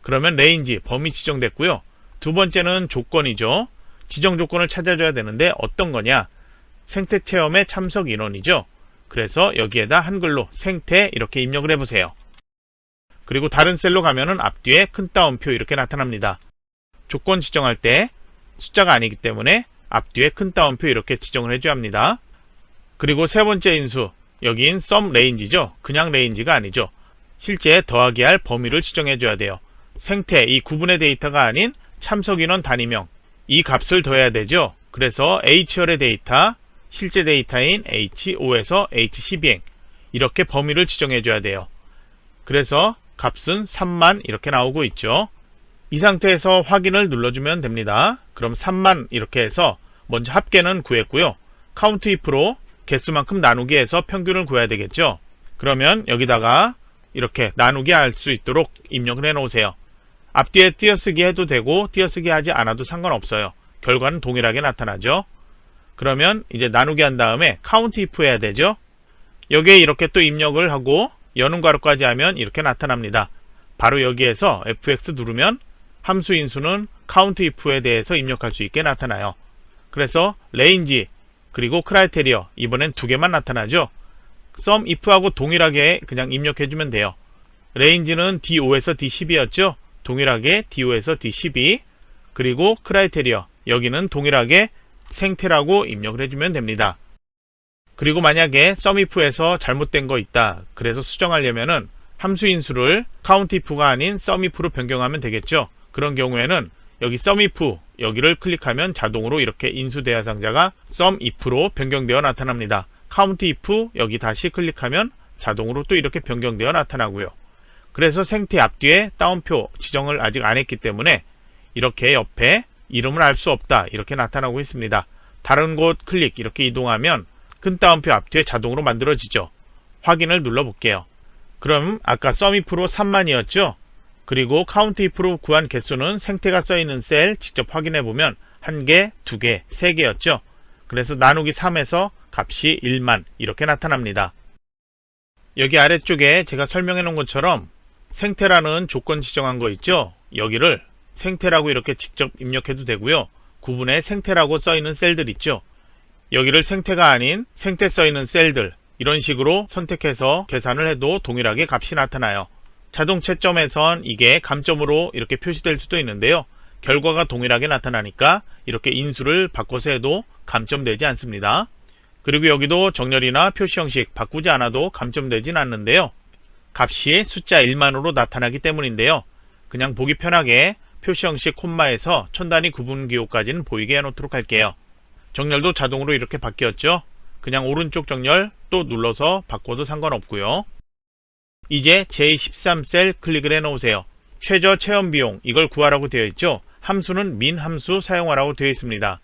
그러면 레인지, 범위 지정됐고요. 두 번째는 조건이죠. 지정 조건을 찾아줘야 되는데 어떤 거냐? 생태 체험의 참석 인원이죠. 그래서 여기에다 한글로 생태 이렇게 입력을 해보세요. 그리고 다른 셀로 가면은 앞뒤에 큰 따옴표 이렇게 나타납니다. 조건 지정할 때 숫자가 아니기 때문에 앞뒤에 큰 따옴표 이렇게 지정을 해줘야 합니다. 그리고 세 번째 인수, 여긴 sum range죠. 그냥 레인지가 아니죠. 실제 더하기 할 범위를 지정해줘야 돼요. 생태, 이 구분의 데이터가 아닌 참석인원 단위명, 이 값을 더해야 되죠. 그래서 H열의 데이터, 실제 데이터인 H5에서 H12행, 이렇게 범위를 지정해줘야 돼요. 그래서 값은 3만 이렇게 나오고 있죠. 이 상태에서 확인을 눌러주면 됩니다. 그럼 3만 이렇게 해서 먼저 합계는 구했고요. count if로 개수만큼 나누기 해서 평균을 구해야 되겠죠. 그러면 여기다가 이렇게 나누기 할 수 있도록 입력을 해 놓으세요. 앞뒤에 띄어쓰기 해도 되고 띄어쓰기 하지 않아도 상관없어요. 결과는 동일하게 나타나죠. 그러면 이제 나누기 한 다음에 count if 해야 되죠. 여기에 이렇게 또 입력을 하고 여는 괄호까지 하면 이렇게 나타납니다. 바로 여기에서 fx 누르면 함수 인수는 count if에 대해서 입력할 수 있게 나타나요. 그래서 range 그리고 criteria, 이번엔 두 개만 나타나죠. sum if하고 동일하게 그냥 입력해주면 돼요. range는 D5에서 D12였죠. 동일하게 D5에서 D12, 그리고 criteria, 여기는 동일하게 생태라고 입력을 해주면 됩니다. 그리고 만약에 sum if에서 잘못된 거 있다, 그래서 수정하려면은 함수 인수를 count if가 아닌 sum if로 변경하면 되겠죠. 그런 경우에는 여기 sum if, 여기를 클릭하면 자동으로 이렇게 인수 대상자가 sum if로 변경되어 나타납니다. count if 여기 다시 클릭하면 자동으로 또 이렇게 변경되어 나타나고요. 그래서 생태 앞뒤에 따옴표 지정을 아직 안 했기 때문에 이렇게 옆에 이름을 알 수 없다 이렇게 나타나고 있습니다. 다른 곳 클릭 이렇게 이동하면 큰 따옴표 앞뒤에 자동으로 만들어지죠. 확인을 눌러 볼게요. 그럼 아까 sum if로 3만이었죠. 그리고 count if로 구한 개수는 생태가 써있는 셀 직접 확인해 보면 1개, 2개, 3개였죠. 그래서 나누기 3에서 값이 1만 이렇게 나타납니다. 여기 아래쪽에 제가 설명해 놓은 것처럼 생태라는 조건 지정한 거 있죠. 여기를 생태라고 이렇게 직접 입력해도 되고요. 구분에 생태라고 써있는 셀들 있죠. 여기를 생태가 아닌 생태 써있는 셀들, 이런 식으로 선택해서 계산을 해도 동일하게 값이 나타나요. 자동 채점에선 이게 감점으로 이렇게 표시될 수도 있는데요. 결과가 동일하게 나타나니까 이렇게 인수를 바꿔서 해도 감점되지 않습니다. 그리고 여기도 정렬이나 표시 형식 바꾸지 않아도 감점되진 않는데요. 값이 숫자 1만으로 나타나기 때문인데요. 그냥 보기 편하게 표시 형식 콤마에서 천단위 구분 기호까지는 보이게 해놓도록 할게요. 정렬도 자동으로 이렇게 바뀌었죠. 그냥 오른쪽 정렬 또 눌러서 바꿔도 상관없고요. 이제 제13셀 클릭을 해 놓으세요. 최저 체험 비용, 이걸 구하라고 되어 있죠. 함수는 min 함수 사용하라고 되어 있습니다.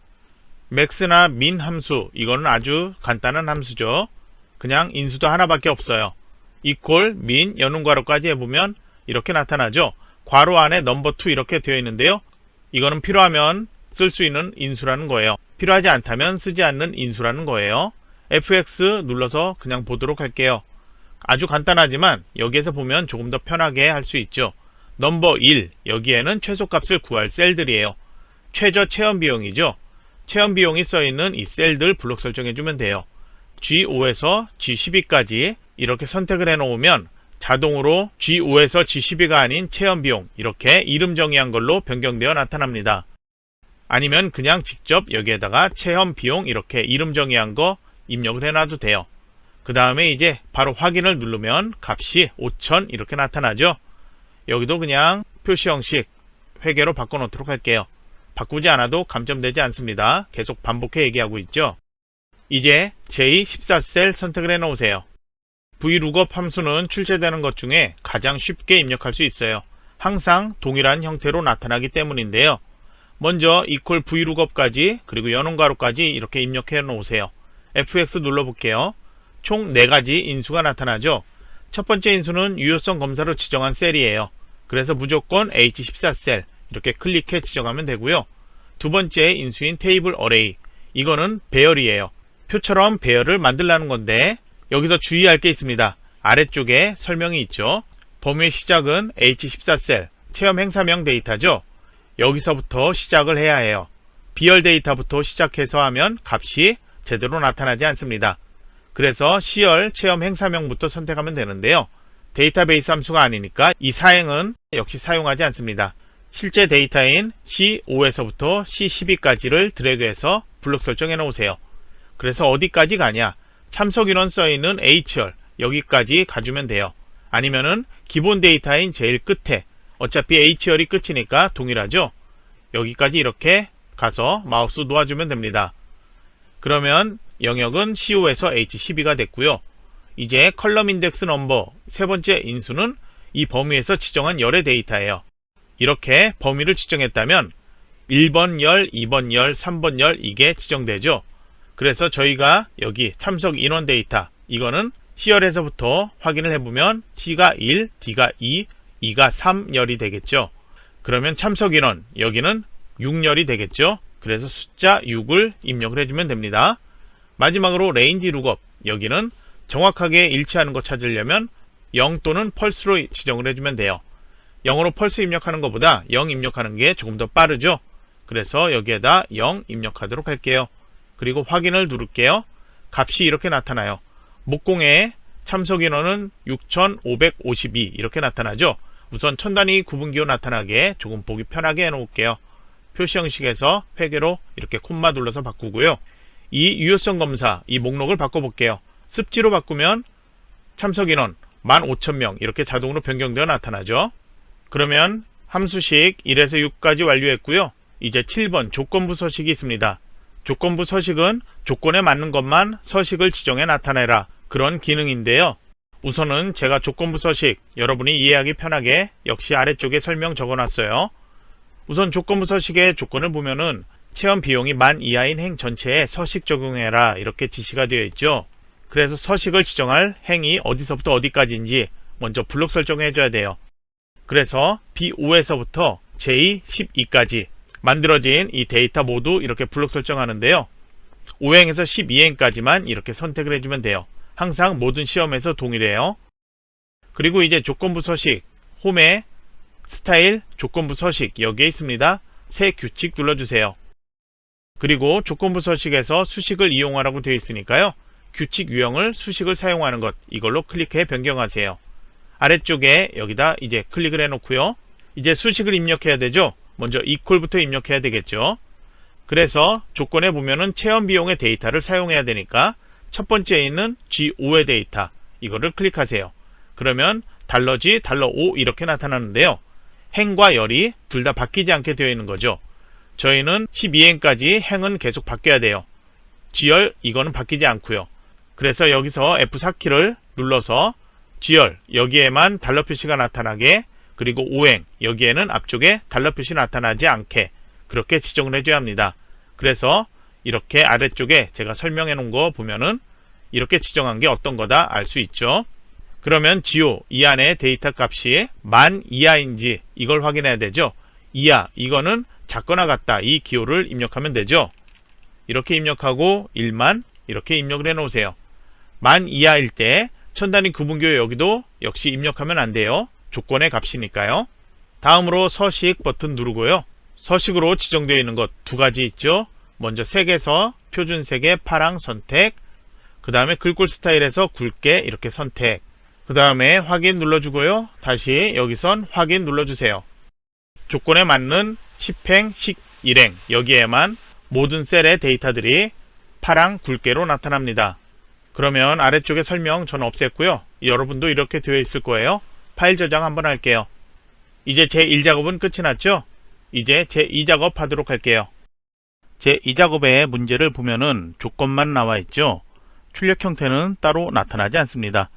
max나 min 함수, 이거는 아주 간단한 함수죠. 그냥 인수도 하나밖에 없어요. equal min 여는 괄호까지 해보면 이렇게 나타나죠. 괄호 안에 number2 이렇게 되어 있는데요. 이거는 필요하면 쓸 수 있는 인수라는 거예요. 필요하지 않다면 쓰지 않는 인수라는 거예요. fx 눌러서 그냥 보도록 할게요. 아주 간단하지만 여기에서 보면 조금 더 편하게 할 수 있죠. 넘버 1, 여기에는 최소값을 구할 셀들이에요. 최저 체험 비용이죠. 체험 비용이 써있는 이 셀들 블록 설정해주면 돼요. G5에서 G12까지 이렇게 선택을 해놓으면 자동으로 G5에서 G12가 아닌 체험 비용, 이렇게 이름 정의한 걸로 변경되어 나타납니다. 아니면 그냥 직접 여기에다가 체험 비용 이렇게 이름 정의한 거 입력을 해놔도 돼요. 그 다음에 이제 바로 확인을 누르면 값이 5000 이렇게 나타나죠. 여기도 그냥 표시 형식 회계로 바꿔 놓도록 할게요. 바꾸지 않아도 감점되지 않습니다. 계속 반복해 얘기하고 있죠. 이제 J14셀 선택을 해 놓으세요. VLOOKUP 함수는 출제되는 것 중에 가장 쉽게 입력할 수 있어요. 항상 동일한 형태로 나타나기 때문인데요. 먼저 equal VLOOKUP까지 그리고 연원가로까지 이렇게 입력해 놓으세요. FX 눌러볼게요. 총 4가지 인수가 나타나죠. 첫 번째 인수는 유효성 검사로 지정한 셀이에요. 그래서 무조건 H14셀 이렇게 클릭해 지정하면 되고요. 두 번째 인수인 테이블 어레이, 이거는 배열이에요. 표처럼 배열을 만들라는 건데 여기서 주의할 게 있습니다. 아래쪽에 설명이 있죠. 범위의 시작은 H14셀 체험 행사명 데이터죠. 여기서부터 시작을 해야 해요. 비열 데이터부터 시작해서 하면 값이 제대로 나타나지 않습니다. 그래서 시열 체험 행사명부터 선택하면 되는데요. 데이터베이스 함수가 아니니까 이 사행은 역시 사용하지 않습니다. 실제 데이터인 C5에서부터 C12까지를 드래그해서 블록 설정해 놓으세요. 그래서 어디까지 가냐? 참석 인원 써있는 H열 여기까지 가주면 돼요. 아니면은 기본 데이터인 제일 끝에, 어차피 H열이 끝이니까 동일하죠. 여기까지 이렇게 가서 마우스 놓아주면 됩니다. 그러면 영역은 C5에서 H12가 됐고요. 이제 컬럼 인덱스 넘버 세 번째 인수는 이 범위에서 지정한 열의 데이터예요. 이렇게 범위를 지정했다면 1번 열, 2번 열, 3번 열 이게 지정되죠. 그래서 저희가 여기 참석 인원 데이터, 이거는 C열에서부터 확인을 해보면 C가 1, D가 2, E가 3열이 되겠죠. 그러면 참석 인원, 여기는 6열이 되겠죠. 그래서 숫자 6을 입력을 해주면 됩니다. 마지막으로 레인지 룩업, 여기는 정확하게 일치하는 거 찾으려면 0 또는 펄스로 지정을 해주면 돼요. 0으로 펄스 입력하는 것보다 0 입력하는 게 조금 더 빠르죠. 그래서 여기에다 0 입력하도록 할게요. 그리고 확인을 누를게요. 값이 이렇게 나타나요. 목공의 참석 인원은 6552 이렇게 나타나죠. 우선 천단위 구분기호 나타나게 조금 보기 편하게 해놓을게요. 표시 형식에서 회계로 이렇게 콤마 눌러서 바꾸고요. 이 유효성 검사, 이 목록을 바꿔볼게요. 습지로 바꾸면 참석 인원 15,000명 이렇게 자동으로 변경되어 나타나죠. 그러면 함수식 1에서 6까지 완료했고요. 이제 7번 조건부 서식이 있습니다. 조건부 서식은 조건에 맞는 것만 서식을 지정해 나타내라, 그런 기능인데요. 우선은 제가 조건부 서식 여러분이 이해하기 편하게 역시 아래쪽에 설명 적어놨어요. 우선 조건부 서식의 조건을 보면은 체험 비용이 10,000 이하인 행 전체에 서식 적용해라 이렇게 지시가 되어 있죠. 그래서 서식을 지정할 행이 어디서부터 어디까지인지 먼저 블록 설정해 줘야 돼요. 그래서 B5에서부터 J12까지 만들어진 이 데이터 모두 이렇게 블록 설정하는데요. 5행에서 12행까지만 이렇게 선택을 해주면 돼요. 항상 모든 시험에서 동일해요. 그리고 이제 조건부 서식, 홈에 스타일 조건부 서식 여기에 있습니다. 새 규칙 눌러주세요. 그리고 조건부 서식에서 수식을 이용하라고 되어 있으니까요. 규칙 유형을 수식을 사용하는 것, 이걸로 클릭해 변경하세요. 아래쪽에 여기다 이제 클릭을 해놓고요. 이제 수식을 입력해야 되죠. 먼저 equal부터 입력해야 되겠죠. 그래서 조건에 보면은 체험 비용의 데이터를 사용해야 되니까 첫 번째에 있는 G5의 데이터, 이거를 클릭하세요. 그러면 $G, $5 이렇게 나타나는데요. 행과 열이 둘 다 바뀌지 않게 되어 있는 거죠. 저희는 12행까지 행은 계속 바뀌어야 돼요. G열 이거는 바뀌지 않고요. 그래서 여기서 F4키를 눌러서 G열 여기에만 달러 표시가 나타나게, 그리고 5행 여기에는 앞쪽에 달러 표시 나타나지 않게 그렇게 지정을 해줘야 합니다. 그래서 이렇게 아래쪽에 제가 설명해 놓은 거 보면은 이렇게 지정한 게 어떤 거다 알 수 있죠. 그러면 GO 이 안에 데이터 값이 10,000 이하인지 이걸 확인해야 되죠. 이하 이거는 작거나 같다, 이 기호를 입력하면 되죠. 이렇게 입력하고 1만 이렇게 입력을 해 놓으세요. 10,000 이하일 때 천단위 구분기호 여기도 역시 입력하면 안 돼요. 조건의 값이니까요. 다음으로 서식 버튼 누르고요. 서식으로 지정되어 있는 것 두 가지 있죠. 먼저 색에서 표준색의 파랑 선택, 그 다음에 글꼴 스타일에서 굵게 이렇게 선택, 그 다음에 확인 눌러주고요. 다시 여기선 확인 눌러주세요. 조건에 맞는 10행, 11행 여기에만 모든 셀의 데이터들이 파랑 굵게로 나타납니다. 그러면 아래쪽에 설명 저는 없앴고요. 여러분도 이렇게 되어 있을 거예요. 파일 저장 한번 할게요. 이제 제1작업은 끝이 났죠? 이제 제2작업 하도록 할게요. 제2작업의 문제를 보면은 조건만 나와 있죠. 출력 형태는 따로 나타나지 않습니다.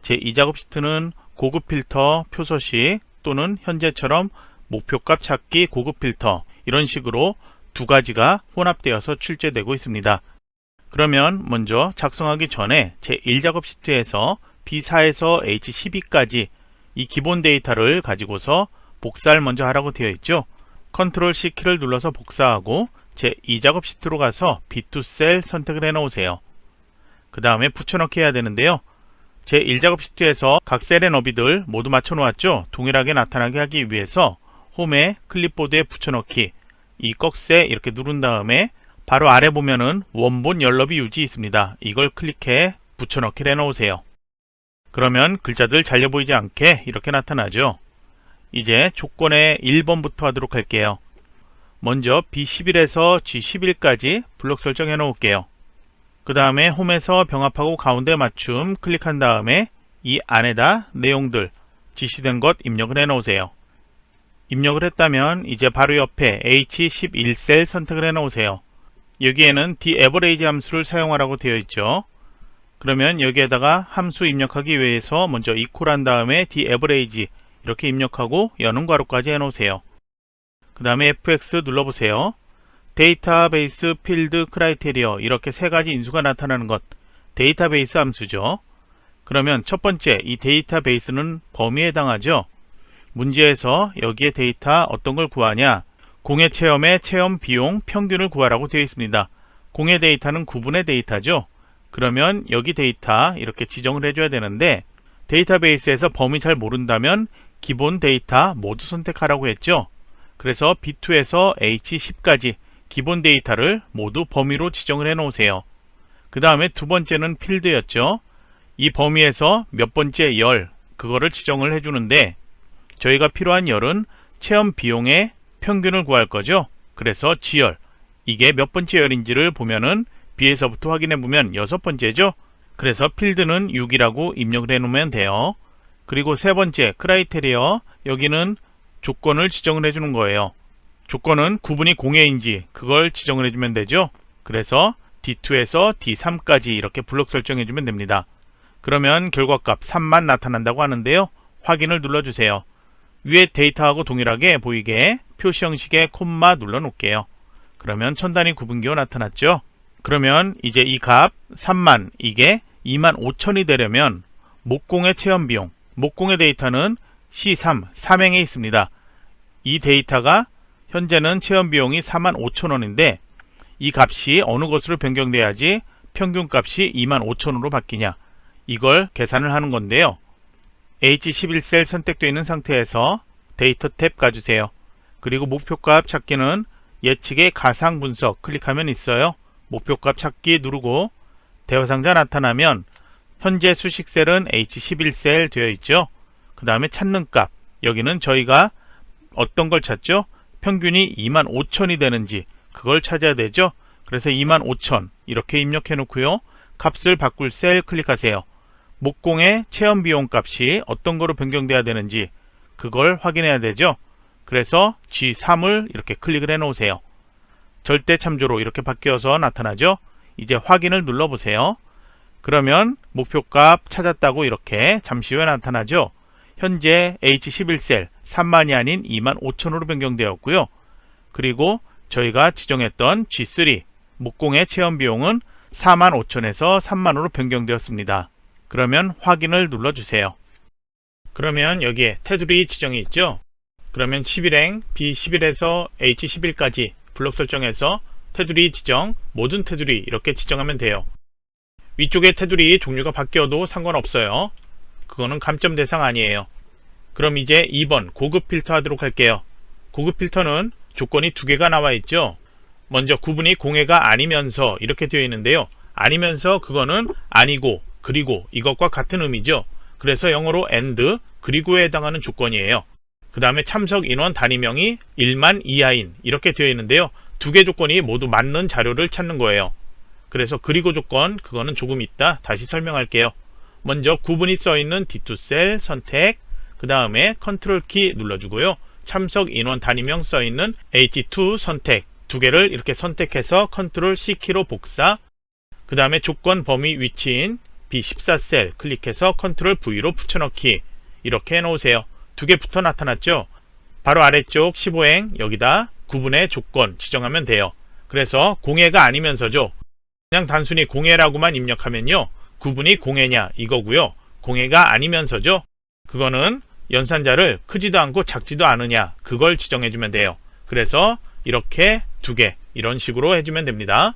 제2작업 시트는 고급 필터 표서식 또는 현재처럼 목표값 찾기 고급 필터 이런 식으로 두 가지가 혼합되어서 출제되고 있습니다. 그러면 먼저 작성하기 전에 제1작업 시트에서 B4에서 H12까지 이 기본 데이터를 가지고서 복사를 먼저 하라고 되어 있죠. 컨트롤 C 키를 눌러서 복사하고 제2작업 시트로 가서 B2 셀 선택을 해 놓으세요. 그 다음에 붙여넣기 해야 되는데요. 제1작업 시트에서 각 셀의 너비들 모두 맞춰 놓았죠. 동일하게 나타나게 하기 위해서 홈에 클립보드에 붙여넣기 이 꺽쇠 이렇게 누른 다음에 바로 아래 보면은 원본 열너비 유지 있습니다. 이걸 클릭해 붙여넣기를 해 놓으세요. 그러면 글자들 잘려 보이지 않게 이렇게 나타나죠. 이제 조건의 1번부터 하도록 할게요. 먼저 B11에서 G11까지 블록 설정해 놓을게요. 그 다음에 홈에서 병합하고 가운데 맞춤 클릭한 다음에 이 안에다 내용들 지시된 것 입력을 해 놓으세요. 입력을 했다면 이제 바로 옆에 H11셀 선택을 해 놓으세요. 여기에는 TAverage 함수를 사용하라고 되어 있죠. 그러면 여기에다가 함수 입력하기 위해서 먼저 equal한 다음에 TAverage 이렇게 입력하고 여는 괄호까지 해 놓으세요. 그 다음에 FX 눌러보세요. 데이터베이스 필드 크라이테리어 이렇게 세 가지 인수가 나타나는 것 데이터베이스 함수죠. 그러면 첫 번째 이 데이터베이스는 범위에 해당하죠. 문제에서 여기에 데이터 어떤 걸 구하냐, 공해 체험의 체험 비용 평균을 구하라고 되어 있습니다. 공해 데이터는 구분의 데이터죠. 그러면 여기 데이터 이렇게 지정을 해줘야 되는데 데이터베이스에서 범위 잘 모른다면 기본 데이터 모두 선택하라고 했죠. 그래서 B2에서 H10까지 기본 데이터를 모두 범위로 지정을 해 놓으세요. 그 다음에 두 번째는 필드였죠. 이 범위에서 몇 번째 열 그거를 지정을 해주는데 저희가 필요한 열은 체험 비용의 평균을 구할 거죠. 그래서 G열 이게 몇 번째 열인지를 보면은 B에서부터 확인해 보면 여섯 번째죠. 그래서 필드는 6이라고 입력을 해 놓으면 돼요. 그리고 세 번째 크라이테리어 여기는 조건을 지정을 해주는 거예요. 조건은 구분이 공해인지 그걸 지정을 해주면 되죠. 그래서 D2에서 D3까지 이렇게 블록 설정해주면 됩니다. 그러면 결과값 3만 나타난다고 하는데요. 확인을 눌러주세요. 위에 데이터하고 동일하게 보이게 표시 형식의 콤마 눌러 놓을게요. 그러면 천 단위 구분기호 나타났죠. 그러면 이제 이 값 3만 이게 25,000이 되려면 목공의 체험 비용 목공의 데이터는 C3 삼행에 있습니다. 이 데이터가 현재는 체험 비용이 45,000원인데 이 값이 어느 것으로 변경돼야지 평균값이 25,000원으로 바뀌냐 이걸 계산을 하는 건데요. H11셀 선택되어 있는 상태에서 데이터 탭 가주세요. 그리고 목표값 찾기는 예측의 가상 분석 클릭하면 있어요. 목표값 찾기 누르고 대화상자 나타나면 현재 수식셀은 H11셀 되어 있죠. 그 다음에 찾는 값 여기는 저희가 어떤 걸 찾죠? 평균이 25,000이 되는지 그걸 찾아야 되죠. 그래서 25,000 이렇게 입력해 놓고요. 값을 바꿀 셀 클릭하세요. 목공의 체험 비용 값이 어떤 거로 변경돼야 되는지 그걸 확인해야 되죠. 그래서 G3을 이렇게 클릭을 해 놓으세요. 절대 참조로 이렇게 바뀌어서 나타나죠. 이제 확인을 눌러 보세요. 그러면 목표값 찾았다고 이렇게 잠시 후에 나타나죠. 현재 H11셀 3만이 아닌 25,000으로 변경되었고요. 그리고 저희가 지정했던 G3 목공의 체험 비용은 45,000에서 3만으로 변경되었습니다. 그러면 확인을 눌러주세요. 그러면 여기에 테두리 지정이 있죠. 그러면 11행 B11에서 H11까지 블록 설정해서 테두리 지정, 모든 테두리 이렇게 지정하면 돼요. 위쪽의 테두리 종류가 바뀌어도 상관없어요. 그거는 감점 대상 아니에요. 그럼 이제 2번 고급 필터 하도록 할게요. 고급 필터는 조건이 두 개가 나와 있죠. 먼저 구분이 공해가 아니면서 이렇게 되어 있는데요. 아니면서 그거는 아니고 그리고 이것과 같은 의미죠. 그래서 영어로 and 그리고에 해당하는 조건이에요. 그 다음에 참석 인원 단위명이 1만 이하인 이렇게 되어 있는데요. 두 개 조건이 모두 맞는 자료를 찾는 거예요. 그래서 그리고 조건 그거는 조금 이따 다시 설명할게요. 먼저 구분이 써있는 D2 셀 선택 그 다음에 컨트롤 키 눌러주고요. 참석 인원 단위명 써있는 H2 선택 두 개를 이렇게 선택해서 컨트롤 C 키로 복사 그 다음에 조건 범위 위치인 B14셀 클릭해서 컨트롤 V로 붙여넣기 이렇게 해놓으세요. 두 개부터 나타났죠? 바로 아래쪽 15행 여기다 구분의 조건 지정하면 돼요. 그래서 공해가 아니면서죠. 그냥 단순히 공해라고만 입력하면요. 구분이 공해냐 이거고요. 공해가 아니면서죠. 그거는 연산자를 크지도 않고 작지도 않으냐 그걸 지정해주면 돼요. 그래서 이렇게 두 개 이런 식으로 해주면 됩니다.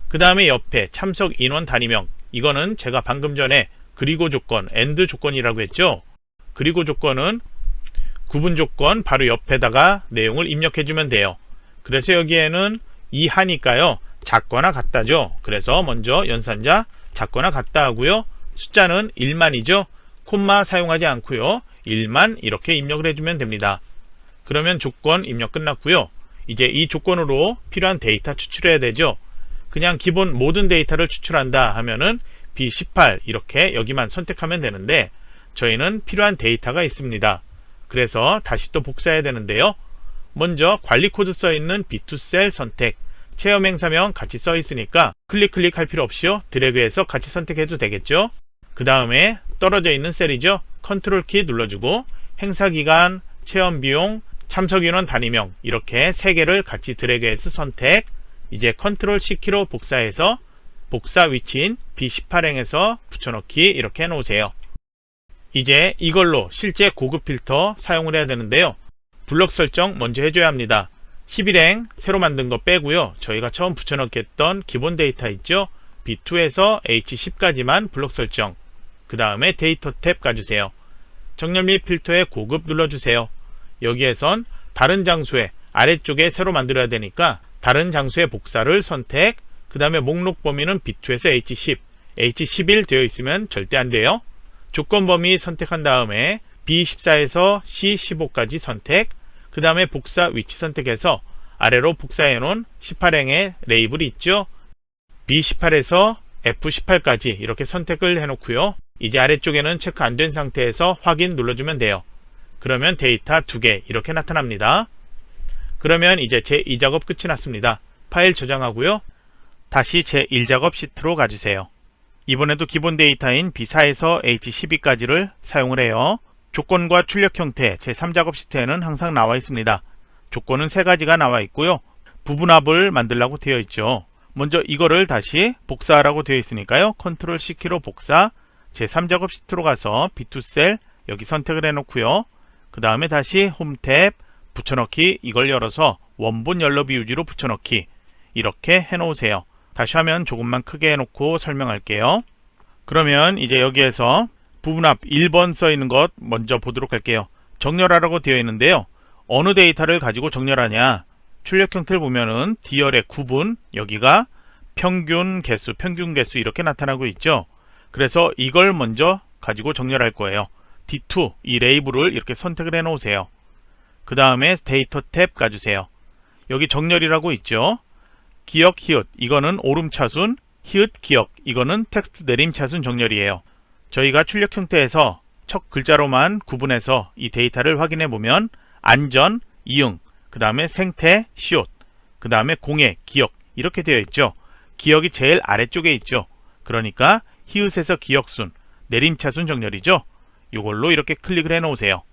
그 다음에 옆에 참석 인원 단위명 이거는 제가 방금 전에 그리고 조건, AND 조건이라고 했죠. 그리고 조건은 구분 조건 바로 옆에다가 내용을 입력해주면 돼요. 그래서 여기에는 이하니까요. 작거나 같다죠. 그래서 먼저 연산자 작거나 같다 하고요. 숫자는 1만이죠. 콤마 사용하지 않고요. 1만 이렇게 입력을 해주면 됩니다. 그러면 조건 입력 끝났고요. 이제 이 조건으로 필요한 데이터 추출해야 되죠. 그냥 기본 모든 데이터를 추출한다 하면은 B18 이렇게 여기만 선택하면 되는데 저희는 필요한 데이터가 있습니다. 그래서 다시 또 복사해야 되는데요. 먼저 관리 코드 써 있는 B2셀 선택, 체험 행사명 같이 써 있으니까 클릭할 필요 없이요. 드래그해서 같이 선택해도 되겠죠. 그 다음에 떨어져 있는 셀이죠. 컨트롤 키 눌러주고 행사기간, 체험비용, 참석인원 단위명 이렇게 세 개를 같이 드래그해서 선택. 이제 컨트롤 C키로 복사해서 복사 위치인 B18행에서 붙여넣기 이렇게 해놓으세요. 이제 이걸로 실제 고급 필터 사용을 해야 되는데요. 블럭 설정 먼저 해줘야 합니다. 11행 새로 만든 거 빼고요. 저희가 처음 붙여넣기 했던 기본 데이터 있죠. B2에서 H10까지만 블럭 설정. 그 다음에 데이터 탭 가주세요. 정렬 및 필터에 고급 눌러주세요. 여기에선 다른 장소에 아래쪽에 새로 만들어야 되니까 다른 장소의 복사를 선택. 그 다음에 목록 범위는 B2에서 H10, H11 되어 있으면 절대 안 돼요. 조건 범위 선택한 다음에 B14에서 C15까지 선택. 그 다음에 복사 위치 선택해서 아래로 복사해 놓은 18행의 레이블이 있죠. B18에서 F18까지 이렇게 선택을 해 놓고요. 이제 아래쪽에는 체크 안 된 상태에서 확인 눌러주면 돼요. 그러면 데이터 두 개 이렇게 나타납니다. 그러면 이제 제2작업 끝이 났습니다. 파일 저장하고요. 다시 제1작업 시트로 가주세요. 이번에도 기본 데이터인 B4에서 H12까지를 사용을 해요. 조건과 출력 형태 제3작업 시트에는 항상 나와 있습니다. 조건은 세 가지가 나와 있고요. 부분합을 만들라고 되어 있죠. 먼저 이거를 다시 복사하라고 되어 있으니까요. 컨트롤 C키로 복사. 제3작업 시트로 가서 B2셀 여기 선택을 해 놓고요. 그 다음에 다시 홈 탭 붙여넣기 이걸 열어서 원본 연로 비유지로 붙여넣기 이렇게 해 놓으세요. 다시 화면 조금만 크게 해놓고 설명할게요. 그러면 이제 여기에서 부분합 1번 써 있는 것 먼저 보도록 할게요. 정렬하라고 되어 있는데요. 어느 데이터를 가지고 정렬하냐. 출력 형태를 보면은 D열의 구분 여기가 평균 개수 이렇게 나타나고 있죠. 그래서 이걸 먼저 가지고 정렬할 거예요. D2 이 레이블을 이렇게 선택을 해 놓으세요. 그 다음에 데이터 탭 가주세요. 여기 정렬이라고 있죠. 기역 히읗 이거는 오름차순, 히읗 기역 이거는 텍스트 내림차순 정렬이에요. 저희가 출력 형태에서 첫 글자로만 구분해서 이 데이터를 확인해 보면 안전, 이응, 그 다음에 생태, 시옷, 그 다음에 공해, 기역 이렇게 되어 있죠. 기역이 제일 아래쪽에 있죠. 그러니까 히읗에서 기역순, 내림차순 정렬이죠. 이걸로 이렇게 클릭을 해 놓으세요.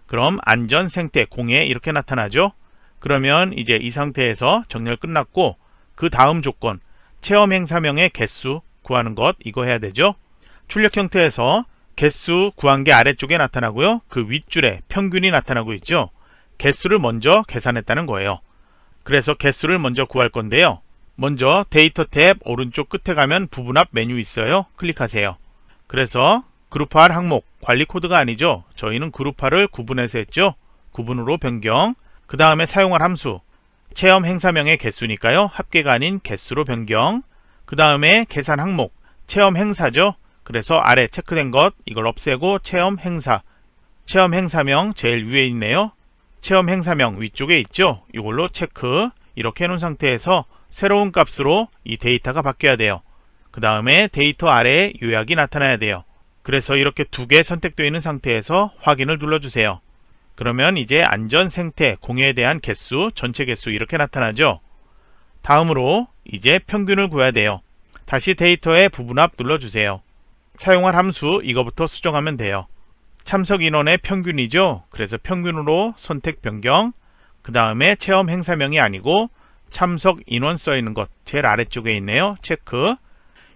그럼 안전, 생태, 공해 이렇게 나타나죠. 그러면 이제 이 상태에서 정렬 끝났고 그 다음 조건 체험 행사명의 개수 구하는 것 이거 해야 되죠. 출력 형태에서 개수 구한 게 아래쪽에 나타나고요. 그 윗줄에 평균이 나타나고 있죠. 개수를 먼저 계산했다는 거예요. 그래서 개수를 먼저 구할 건데요. 먼저 데이터 탭 오른쪽 끝에 가면 부분합 메뉴 있어요. 클릭하세요. 그래서 그룹화 항목 관리 코드가 아니죠. 저희는 그룹화를 구분해서 했죠. 구분으로 변경. 그 다음에 사용할 함수 체험 행사명의 개수니까요. 합계가 아닌 개수로 변경. 그 다음에 계산 항목 체험 행사죠. 그래서 아래 체크된 것 이걸 없애고 체험 행사. 체험 행사명 제일 위에 있네요. 체험 행사명 위쪽에 있죠. 이걸로 체크 이렇게 해놓은 상태에서 새로운 값으로 이 데이터가 바뀌어야 돼요. 그 다음에 데이터 아래에 요약이 나타나야 돼요. 그래서 이렇게 두 개 선택되어 있는 상태에서 확인을 눌러주세요. 그러면 이제 안전, 생태, 공해에 대한 개수, 전체 개수 이렇게 나타나죠. 다음으로 이제 평균을 구해야 돼요. 다시 데이터에 부분합 눌러주세요. 사용할 함수 이거부터 수정하면 돼요. 참석 인원의 평균이죠. 그래서 평균으로 선택 변경, 그 다음에 체험 행사명이 아니고 참석 인원 써있는 것 제일 아래쪽에 있네요. 체크.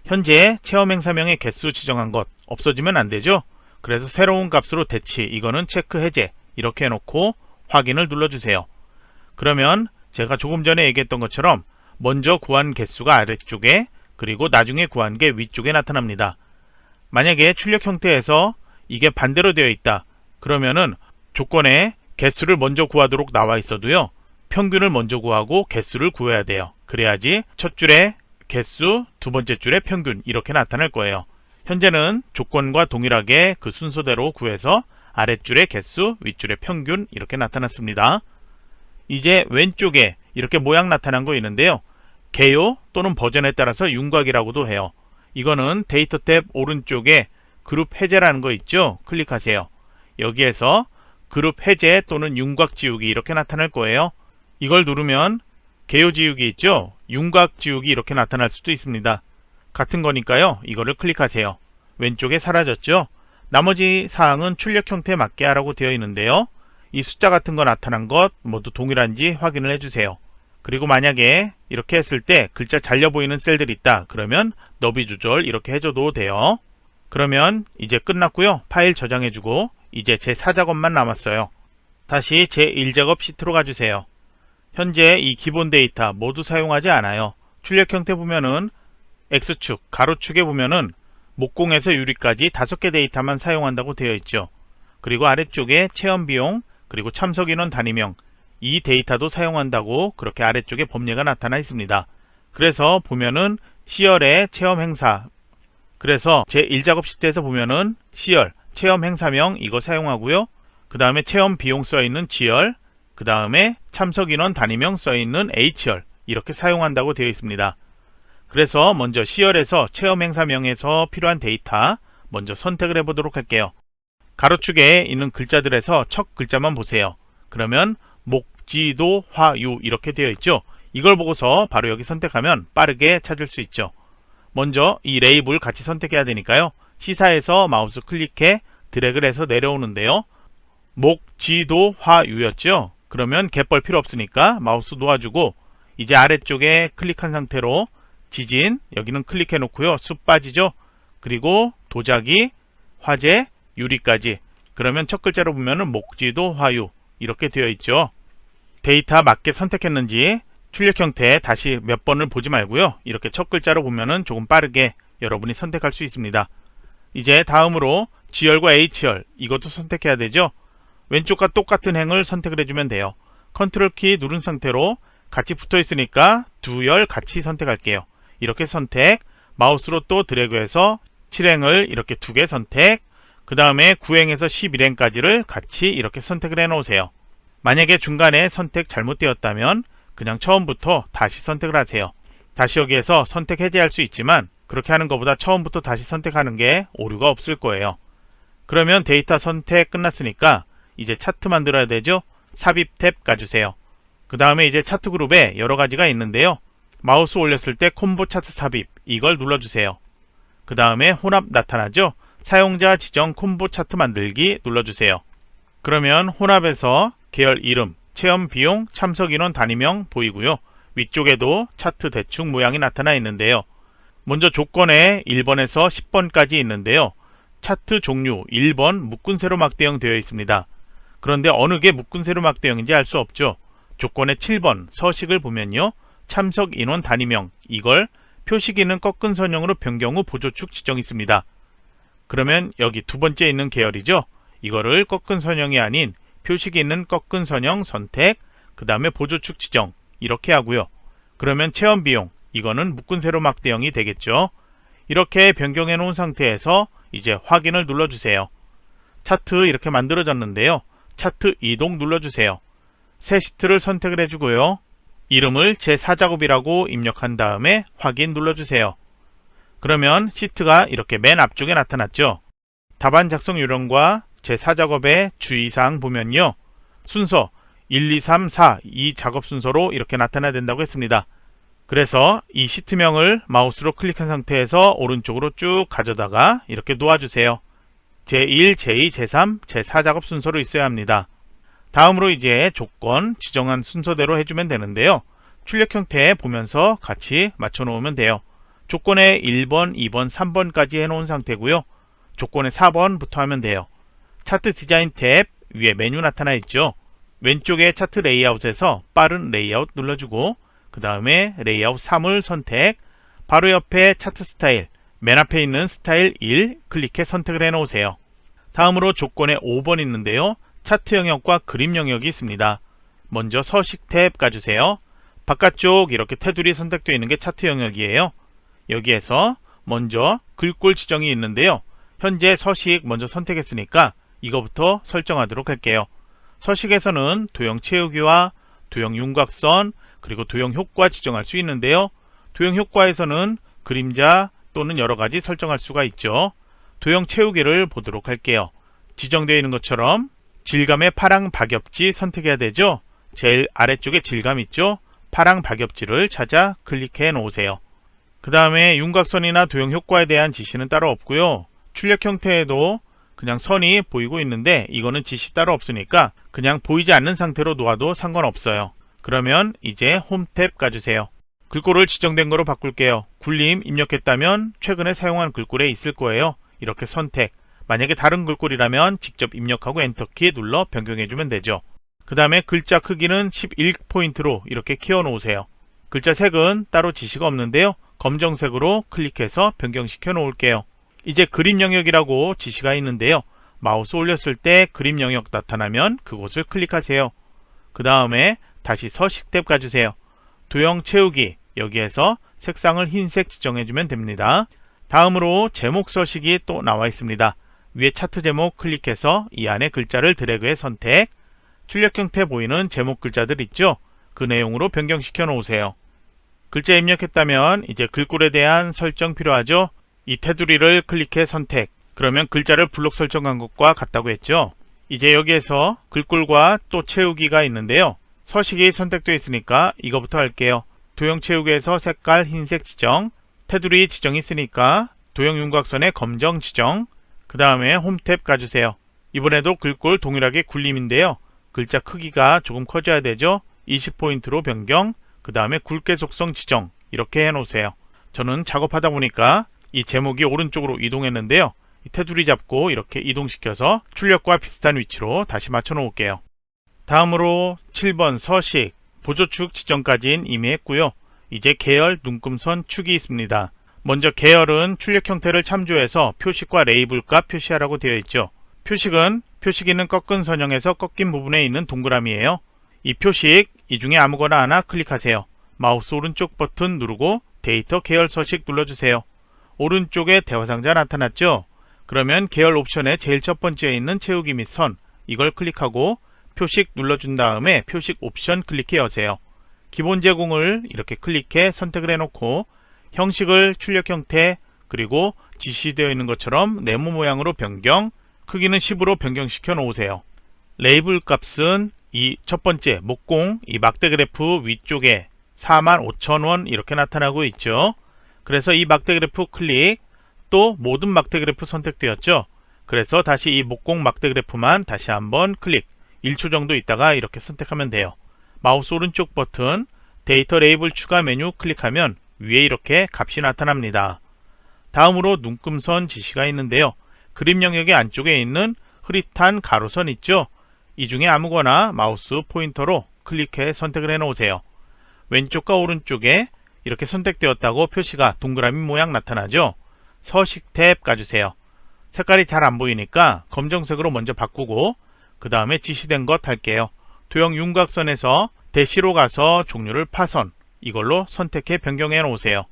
현재 체험 행사명의 개수 지정한 것 없어지면 안되죠. 그래서 새로운 값으로 대치, 이거는 체크 해제 이렇게 해놓고 확인을 눌러주세요. 그러면 제가 조금 전에 얘기했던 것처럼 먼저 구한 개수가 아래쪽에, 그리고 나중에 구한 게 위쪽에 나타납니다. 만약에 출력 형태에서 이게 반대로 되어 있다 그러면은 조건에 개수를 먼저 구하도록 나와 있어도요, 평균을 먼저 구하고 개수를 구해야 돼요. 그래야지 첫 줄에 개수, 두 번째 줄에 평균 이렇게 나타날 거예요. 현재는 조건과 동일하게 그 순서대로 구해서 아랫줄에 개수, 윗줄에 평균 이렇게 나타났습니다. 이제 왼쪽에 이렇게 모양 나타난 거 있는데요, 개요 또는 버전에 따라서 윤곽이라고도 해요. 이거는 데이터 탭 오른쪽에 그룹 해제라는 거 있죠. 클릭하세요. 여기에서 그룹 해제 또는 윤곽 지우기 이렇게 나타날 거예요. 이걸 누르면 개요 지우기 있죠. 윤곽 지우기 이렇게 나타날 수도 있습니다. 같은 거니까요, 이거를 클릭하세요. 왼쪽에 사라졌죠. 나머지 사항은 출력 형태에 맞게 하라고 되어 있는데요, 이 숫자 같은 거 나타난 것 모두 동일한지 확인을 해주세요. 그리고 만약에 이렇게 했을 때 글자 잘려 보이는 셀들이 있다 그러면 너비 조절 이렇게 해줘도 돼요. 그러면 이제 끝났고요. 파일 저장해주고 이제 제4작업만 남았어요. 다시 제1작업 시트로 가주세요. 현재 이 기본 데이터 모두 사용하지 않아요. 출력 형태 보면은 X축, 가로축에 보면은 목공에서 유리까지 5개 데이터만 사용한다고 되어 있죠. 그리고 아래쪽에 체험 비용, 그리고 참석 인원 단위명, 이 데이터도 사용한다고 그렇게 아래쪽에 법례가 나타나 있습니다. 그래서 보면은 C열의 체험 행사, 그래서 제1작업 시트에서 보면은 C열, 체험 행사명 이거 사용하고요. 그 다음에 체험 비용 써있는 G열, 그 다음에 참석 인원 단위명 써있는 H열 이렇게 사용한다고 되어 있습니다. 그래서 먼저 C열에서 체험 행사명에서 필요한 데이터 먼저 선택을 해보도록 할게요. 가로축에 있는 글자들에서 첫 글자만 보세요. 그러면 목지도 화유 이렇게 되어 있죠. 이걸 보고서 바로 여기 선택하면 빠르게 찾을 수 있죠. 먼저 이 레이블 같이 선택해야 되니까요, 시사에서 마우스 클릭해 드래그를 해서 내려오는데요, 목지도 화유였죠. 그러면 갯벌 필요 없으니까 마우스 놓아주고 이제 아래쪽에 클릭한 상태로 지진 여기는 클릭해 놓고요, 숲 빠지죠. 그리고 도자기, 화재, 유리까지. 그러면 첫 글자로 보면은 목지도 화유 이렇게 되어 있죠. 데이터 맞게 선택했는지 출력 형태 다시 몇 번을 보지 말고요, 이렇게 첫 글자로 보면은 조금 빠르게 여러분이 선택할 수 있습니다. 이제 다음으로 G열과 H열 이것도 선택해야 되죠. 왼쪽과 똑같은 행을 선택을 해주면 돼요. 컨트롤 키 누른 상태로 같이 붙어 있으니까 두 열 같이 선택할게요. 이렇게 선택, 마우스로 또 드래그해서 7행을 이렇게 2개 선택, 그 다음에 9행에서 11행까지를 같이 이렇게 선택을 해 놓으세요. 만약에 중간에 선택 잘못되었다면 그냥 처음부터 다시 선택을 하세요. 다시 여기에서 선택 해제할 수 있지만 그렇게 하는 것보다 처음부터 다시 선택하는 게 오류가 없을 거예요. 그러면 데이터 선택 끝났으니까 이제 차트 만들어야 되죠. 삽입 탭 가주세요. 그 다음에 이제 차트 그룹에 여러 가지가 있는데요, 마우스 올렸을 때 콤보 차트 삽입 이걸 눌러주세요. 그 다음에 혼합 나타나죠. 사용자 지정 콤보 차트 만들기 눌러주세요. 그러면 혼합에서 계열 이름, 체험 비용, 참석 인원 단위명 보이고요. 위쪽에도 차트 대충 모양이 나타나 있는데요, 먼저 조건에 1번에서 10번까지 있는데요, 차트 종류 1번 묶은 세로 막대형 되어 있습니다. 그런데 어느 게 묶은 세로 막대형인지 알 수 없죠. 조건의 7번 서식을 보면요, 참석 인원 단위명 이걸 표시기는 꺾은 선형으로 변경 후 보조축 지정이 있습니다. 그러면 여기 두 번째 있는 계열이죠. 이거를 꺾은 선형이 아닌 표식이 있는 꺾은 선형 선택, 그 다음에 보조축 지정 이렇게 하고요. 그러면 체험 비용 이거는 묶은 세로 막대형이 되겠죠. 이렇게 변경해 놓은 상태에서 이제 확인을 눌러주세요. 차트 이렇게 만들어졌는데요, 차트 이동 눌러주세요. 새 시트를 선택을 해주고요, 이름을 제4작업이라고 입력한 다음에 확인 눌러주세요. 그러면 시트가 이렇게 맨 앞쪽에 나타났죠. 답안 작성 요령과 제4작업의 주의사항 보면요, 순서 1, 2, 3, 4 이 작업 순서로 이렇게 나타나야 된다고 했습니다. 그래서 이 시트명을 마우스로 클릭한 상태에서 오른쪽으로 쭉 가져다가 이렇게 놓아주세요. 제1, 제2, 제3, 제4 작업 순서로 있어야 합니다. 다음으로 이제 조건 지정한 순서대로 해주면 되는데요. 출력 형태 보면서 같이 맞춰 놓으면 돼요. 조건에 1번, 2번, 3번까지 해놓은 상태고요. 조건에 4번부터 하면 돼요. 차트 디자인 탭 위에 메뉴 나타나 있죠. 왼쪽에 차트 레이아웃에서 빠른 레이아웃 눌러주고 그 다음에 레이아웃 3을 선택, 바로 옆에 차트 스타일, 맨 앞에 있는 스타일 1 클릭해 선택을 해 놓으세요. 다음으로 조건에 5번 있는데요. 차트 영역과 그림 영역이 있습니다. 먼저 서식 탭 가주세요. 바깥쪽 이렇게 테두리 선택되어 있는 게 차트 영역이에요. 여기에서 먼저 글꼴 지정이 있는데요. 현재 서식 먼저 선택했으니까 이거부터 설정하도록 할게요. 서식에서는 도형 채우기와 도형 윤곽선 그리고 도형 효과 지정할 수 있는데요. 도형 효과에서는 그림자 또는 여러가지 설정할 수가 있죠. 도형 채우기를 보도록 할게요. 지정되어 있는 것처럼 질감의 파랑 박엽지 선택해야 되죠. 제일 아래쪽에 질감 있죠. 파랑 박엽지를 찾아 클릭해 놓으세요. 그 다음에 윤곽선이나 도형 효과에 대한 지시는 따로 없고요. 출력 형태에도 그냥 선이 보이고 있는데 이거는 지시 따로 없으니까 그냥 보이지 않는 상태로 놓아도 상관없어요. 그러면 이제 홈 탭 가주세요. 글꼴을 지정된 거로 바꿀게요. 굴림 입력했다면 최근에 사용한 글꼴에 있을 거예요. 이렇게 선택. 만약에 다른 글꼴이라면 직접 입력하고 엔터키 눌러 변경해주면 되죠. 그 다음에 글자 크기는 11포인트로 이렇게 키워 놓으세요. 글자 색은 따로 지시가 없는데요. 검정색으로 클릭해서 변경시켜 놓을게요. 이제 그림 영역이라고 지시가 있는데요. 마우스 올렸을 때 그림 영역 나타나면 그곳을 클릭하세요. 그 다음에 다시 서식 탭 가주세요. 도형 채우기 여기에서 색상을 흰색 지정해주면 됩니다. 다음으로 제목 서식이 또 나와 있습니다. 위에 차트 제목 클릭해서 이 안에 글자를 드래그해 선택, 출력 형태 보이는 제목 글자들 있죠? 그 내용으로 변경시켜 놓으세요. 글자 입력했다면 이제 글꼴에 대한 설정 필요하죠? 이 테두리를 클릭해 선택. 그러면 글자를 블록 설정한 것과 같다고 했죠? 이제 여기에서 글꼴과 또 채우기가 있는데요. 서식이 선택되어 있으니까 이거부터 할게요. 도형 채우기에서 색깔 흰색 지정, 테두리 지정이 있으니까 도형 윤곽선의 검정 지정, 그 다음에 홈 탭 가주세요. 이번에도 글꼴 동일하게 굴림인데요. 글자 크기가 조금 커져야 되죠. 20포인트로 변경, 그 다음에 굵게 속성 지정 이렇게 해놓으세요. 저는 작업하다 보니까 이 제목이 오른쪽으로 이동했는데요. 이 테두리 잡고 이렇게 이동시켜서 출력과 비슷한 위치로 다시 맞춰 놓을게요. 다음으로 7번 서식, 보조축 지정까지는 이미 했고요. 이제 계열, 눈금선, 축이 있습니다. 먼저 계열은 출력 형태를 참조해서 표식과 레이블 값 표시하라고 되어 있죠. 표식은 표식 있는 꺾은 선형에서 꺾인 부분에 있는 동그라미예요. 이 표식, 이 중에 아무거나 하나 클릭하세요. 마우스 오른쪽 버튼 누르고 데이터 계열 서식 눌러주세요. 오른쪽에 대화상자 나타났죠? 그러면 계열 옵션의 제일 첫 번째에 있는 채우기 및 선, 이걸 클릭하고 표식 눌러준 다음에 표식 옵션 클릭해 여세요. 기본 제공을 이렇게 클릭해 선택을 해놓고 형식을 출력 형태 그리고 지시되어 있는 것처럼 네모 모양으로 변경, 크기는 10으로 변경시켜 놓으세요. 레이블 값은 이 첫 번째 목공, 이 막대 그래프 위쪽에 45,000원 이렇게 나타나고 있죠. 그래서 이 막대 그래프 클릭, 또 모든 막대 그래프 선택되었죠. 그래서 다시 이 목공 막대 그래프만 다시 한번 클릭, 1초 정도 있다가 이렇게 선택하면 돼요. 마우스 오른쪽 버튼 데이터 레이블 추가 메뉴 클릭하면 위에 이렇게 값이 나타납니다. 다음으로 눈금선 지시가 있는데요. 그림 영역의 안쪽에 있는 흐릿한 가로선 있죠? 이 중에 아무거나 마우스 포인터로 클릭해 선택을 해 놓으세요. 왼쪽과 오른쪽에 이렇게 선택되었다고 표시가 동그라미 모양 나타나죠? 서식 탭 가주세요. 색깔이 잘 안 보이니까 검정색으로 먼저 바꾸고 그 다음에 지시된 것 할게요. 도형 윤곽선에서 대시로 가서 종류를 파선, 이걸로 선택해 변경해 놓으세요.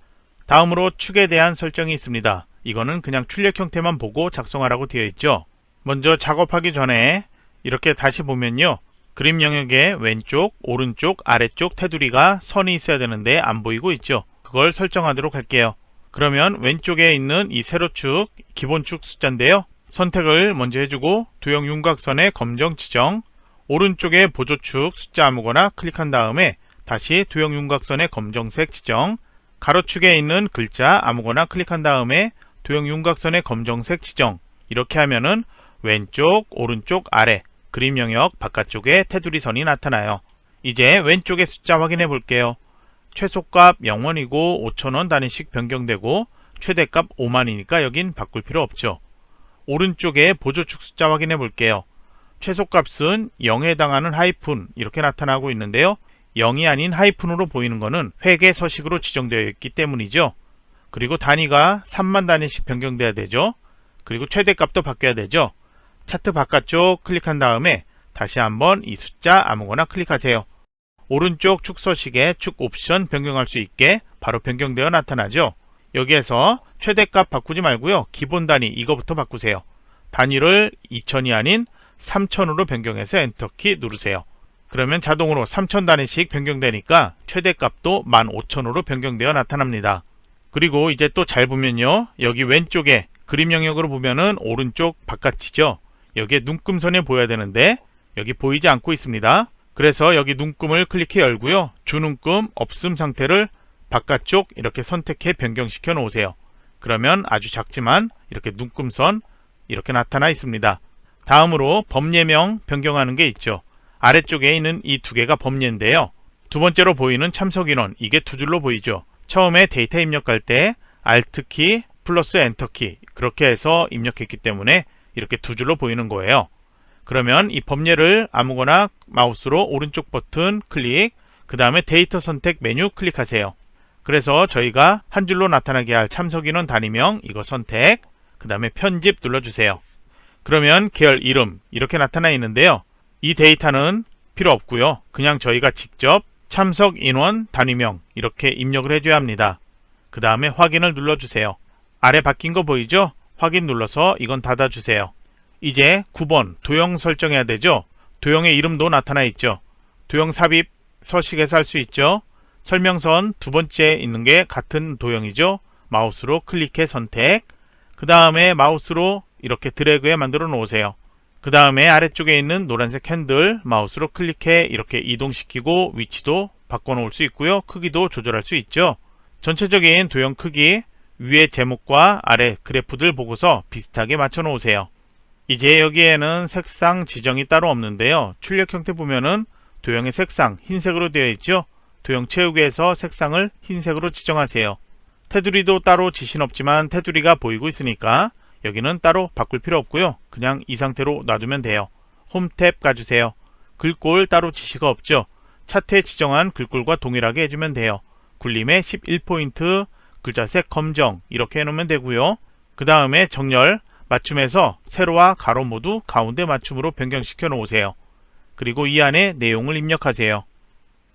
다음으로 축에 대한 설정이 있습니다. 이거는 그냥 출력 형태만 보고 작성하라고 되어 있죠. 먼저 작업하기 전에 이렇게 다시 보면요. 그림 영역의 왼쪽, 오른쪽, 아래쪽 테두리가 선이 있어야 되는데 안 보이고 있죠. 그걸 설정하도록 할게요. 그러면 왼쪽에 있는 이 세로축, 기본축 숫자인데요. 선택을 먼저 해주고 도형 윤곽선의 검정 지정, 오른쪽에 보조축 숫자 아무거나 클릭한 다음에 다시 도형 윤곽선의 검정색 지정, 가로축에 있는 글자 아무거나 클릭한 다음에 도형 윤곽선의 검정색 지정. 이렇게 하면은 왼쪽, 오른쪽, 아래 그림 영역 바깥쪽에 테두리 선이 나타나요. 이제 왼쪽의 숫자 확인해 볼게요. 최소값 0원이고 5,000원 단위씩 변경되고 최대값 5만이니까 여긴 바꿀 필요 없죠. 오른쪽에 보조축 숫자 확인해 볼게요. 최소값은 0에 해당하는 하이픈 이렇게 나타나고 있는데요. 0이 아닌 하이픈으로 보이는 것은 회계 서식으로 지정되어 있기 때문이죠. 그리고 단위가 3만 단위씩 변경돼야 되죠. 그리고 최대값도 바뀌어야 되죠. 차트 바깥쪽 클릭한 다음에 다시 한번 이 숫자 아무거나 클릭하세요. 오른쪽 축 서식에 축 옵션 변경할 수 있게 바로 변경되어 나타나죠. 여기에서 최대값 바꾸지 말고요. 기본 단위 이거부터 바꾸세요. 단위를 2000이 아닌 3000으로 변경해서 엔터키 누르세요. 그러면 자동으로 3000 단위씩 변경되니까 최대값도 15000으로 변경되어 나타납니다. 그리고 이제 또 잘 보면요. 여기 왼쪽에 그림 영역으로 보면은 오른쪽 바깥이죠. 여기에 눈금선이 보여야 되는데 여기 보이지 않고 있습니다. 그래서 여기 눈금을 클릭해 열고요. 주눈금 없음 상태를 바깥쪽 이렇게 선택해 변경시켜 놓으세요. 그러면 아주 작지만 이렇게 눈금선 이렇게 나타나 있습니다. 다음으로 범례명 변경하는 게 있죠. 아래쪽에 있는 이 두 개가 범례인데요. 두 번째로 보이는 참석인원 이게 두 줄로 보이죠. 처음에 데이터 입력할 때 Alt키 플러스 엔터키 그렇게 해서 입력했기 때문에 이렇게 두 줄로 보이는 거예요. 그러면 이 범례를 아무거나 마우스로 오른쪽 버튼 클릭, 그 다음에 데이터 선택 메뉴 클릭하세요. 그래서 저희가 한 줄로 나타나게 할 참석인원 단위명 이거 선택, 그 다음에 편집 눌러주세요. 그러면 계열 이름 이렇게 나타나 있는데요. 이 데이터는 필요 없고요. 그냥 저희가 직접 참석인원 단위명 이렇게 입력을 해줘야 합니다. 그 다음에 확인을 눌러주세요. 아래 바뀐 거 보이죠? 확인 눌러서 이건 닫아주세요. 이제 9번 도형 설정해야 되죠. 도형의 이름도 나타나 있죠. 도형 삽입 서식에서 할 수 있죠. 설명선 두 번째 있는 게 같은 도형이죠. 마우스로 클릭해 선택, 그 다음에 마우스로 이렇게 드래그해 만들어 놓으세요. 그 다음에 아래쪽에 있는 노란색 핸들 마우스로 클릭해 이렇게 이동시키고 위치도 바꿔 놓을 수 있고요. 크기도 조절할 수 있죠. 전체적인 도형 크기 위에 제목과 아래 그래프들 보고서 비슷하게 맞춰 놓으세요. 이제 여기에는 색상 지정이 따로 없는데요. 출력 형태 보면은 도형의 색상 흰색으로 되어 있죠. 도형 채우기에서 색상을 흰색으로 지정하세요. 테두리도 따로 지시는 없지만 테두리가 보이고 있으니까 여기는 따로 바꿀 필요 없고요. 그냥 이 상태로 놔두면 돼요. 홈 탭 가주세요. 글꼴 따로 지시가 없죠. 차트에 지정한 글꼴과 동일하게 해주면 돼요. 굴림에 11포인트, 글자색 검정 이렇게 해놓으면 되고요. 그 다음에 정렬 맞춤에서 세로와 가로 모두 가운데 맞춤으로 변경시켜 놓으세요. 그리고 이 안에 내용을 입력하세요.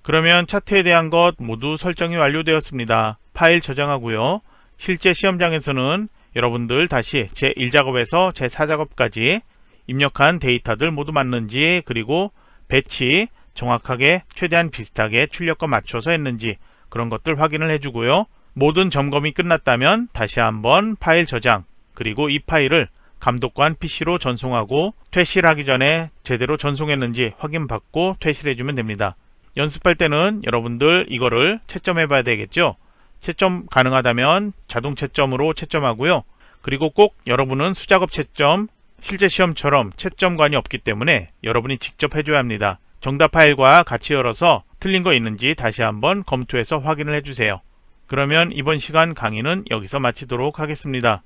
그러면 차트에 대한 것 모두 설정이 완료되었습니다. 파일 저장하고요. 실제 시험장에서는 여러분들 다시 제1작업에서 제4작업까지 입력한 데이터들 모두 맞는지, 그리고 배치 정확하게 최대한 비슷하게 출력과 맞춰서 했는지 그런 것들 확인을 해주고요. 모든 점검이 끝났다면 다시 한번 파일 저장, 그리고 이 파일을 감독관 PC로 전송하고 퇴실 하기 전에 제대로 전송했는지 확인받고 퇴실해주면 됩니다. 연습할 때는 여러분들 이거를 채점해 봐야 되겠죠. 채점 가능하다면 자동 채점으로 채점하고요. 그리고 꼭 여러분은 수작업 채점, 실제 시험처럼 채점관이 없기 때문에 여러분이 직접 해줘야 합니다. 정답 파일과 같이 열어서 틀린 거 있는지 다시 한번 검토해서 확인을 해주세요. 그러면 이번 시간 강의는 여기서 마치도록 하겠습니다.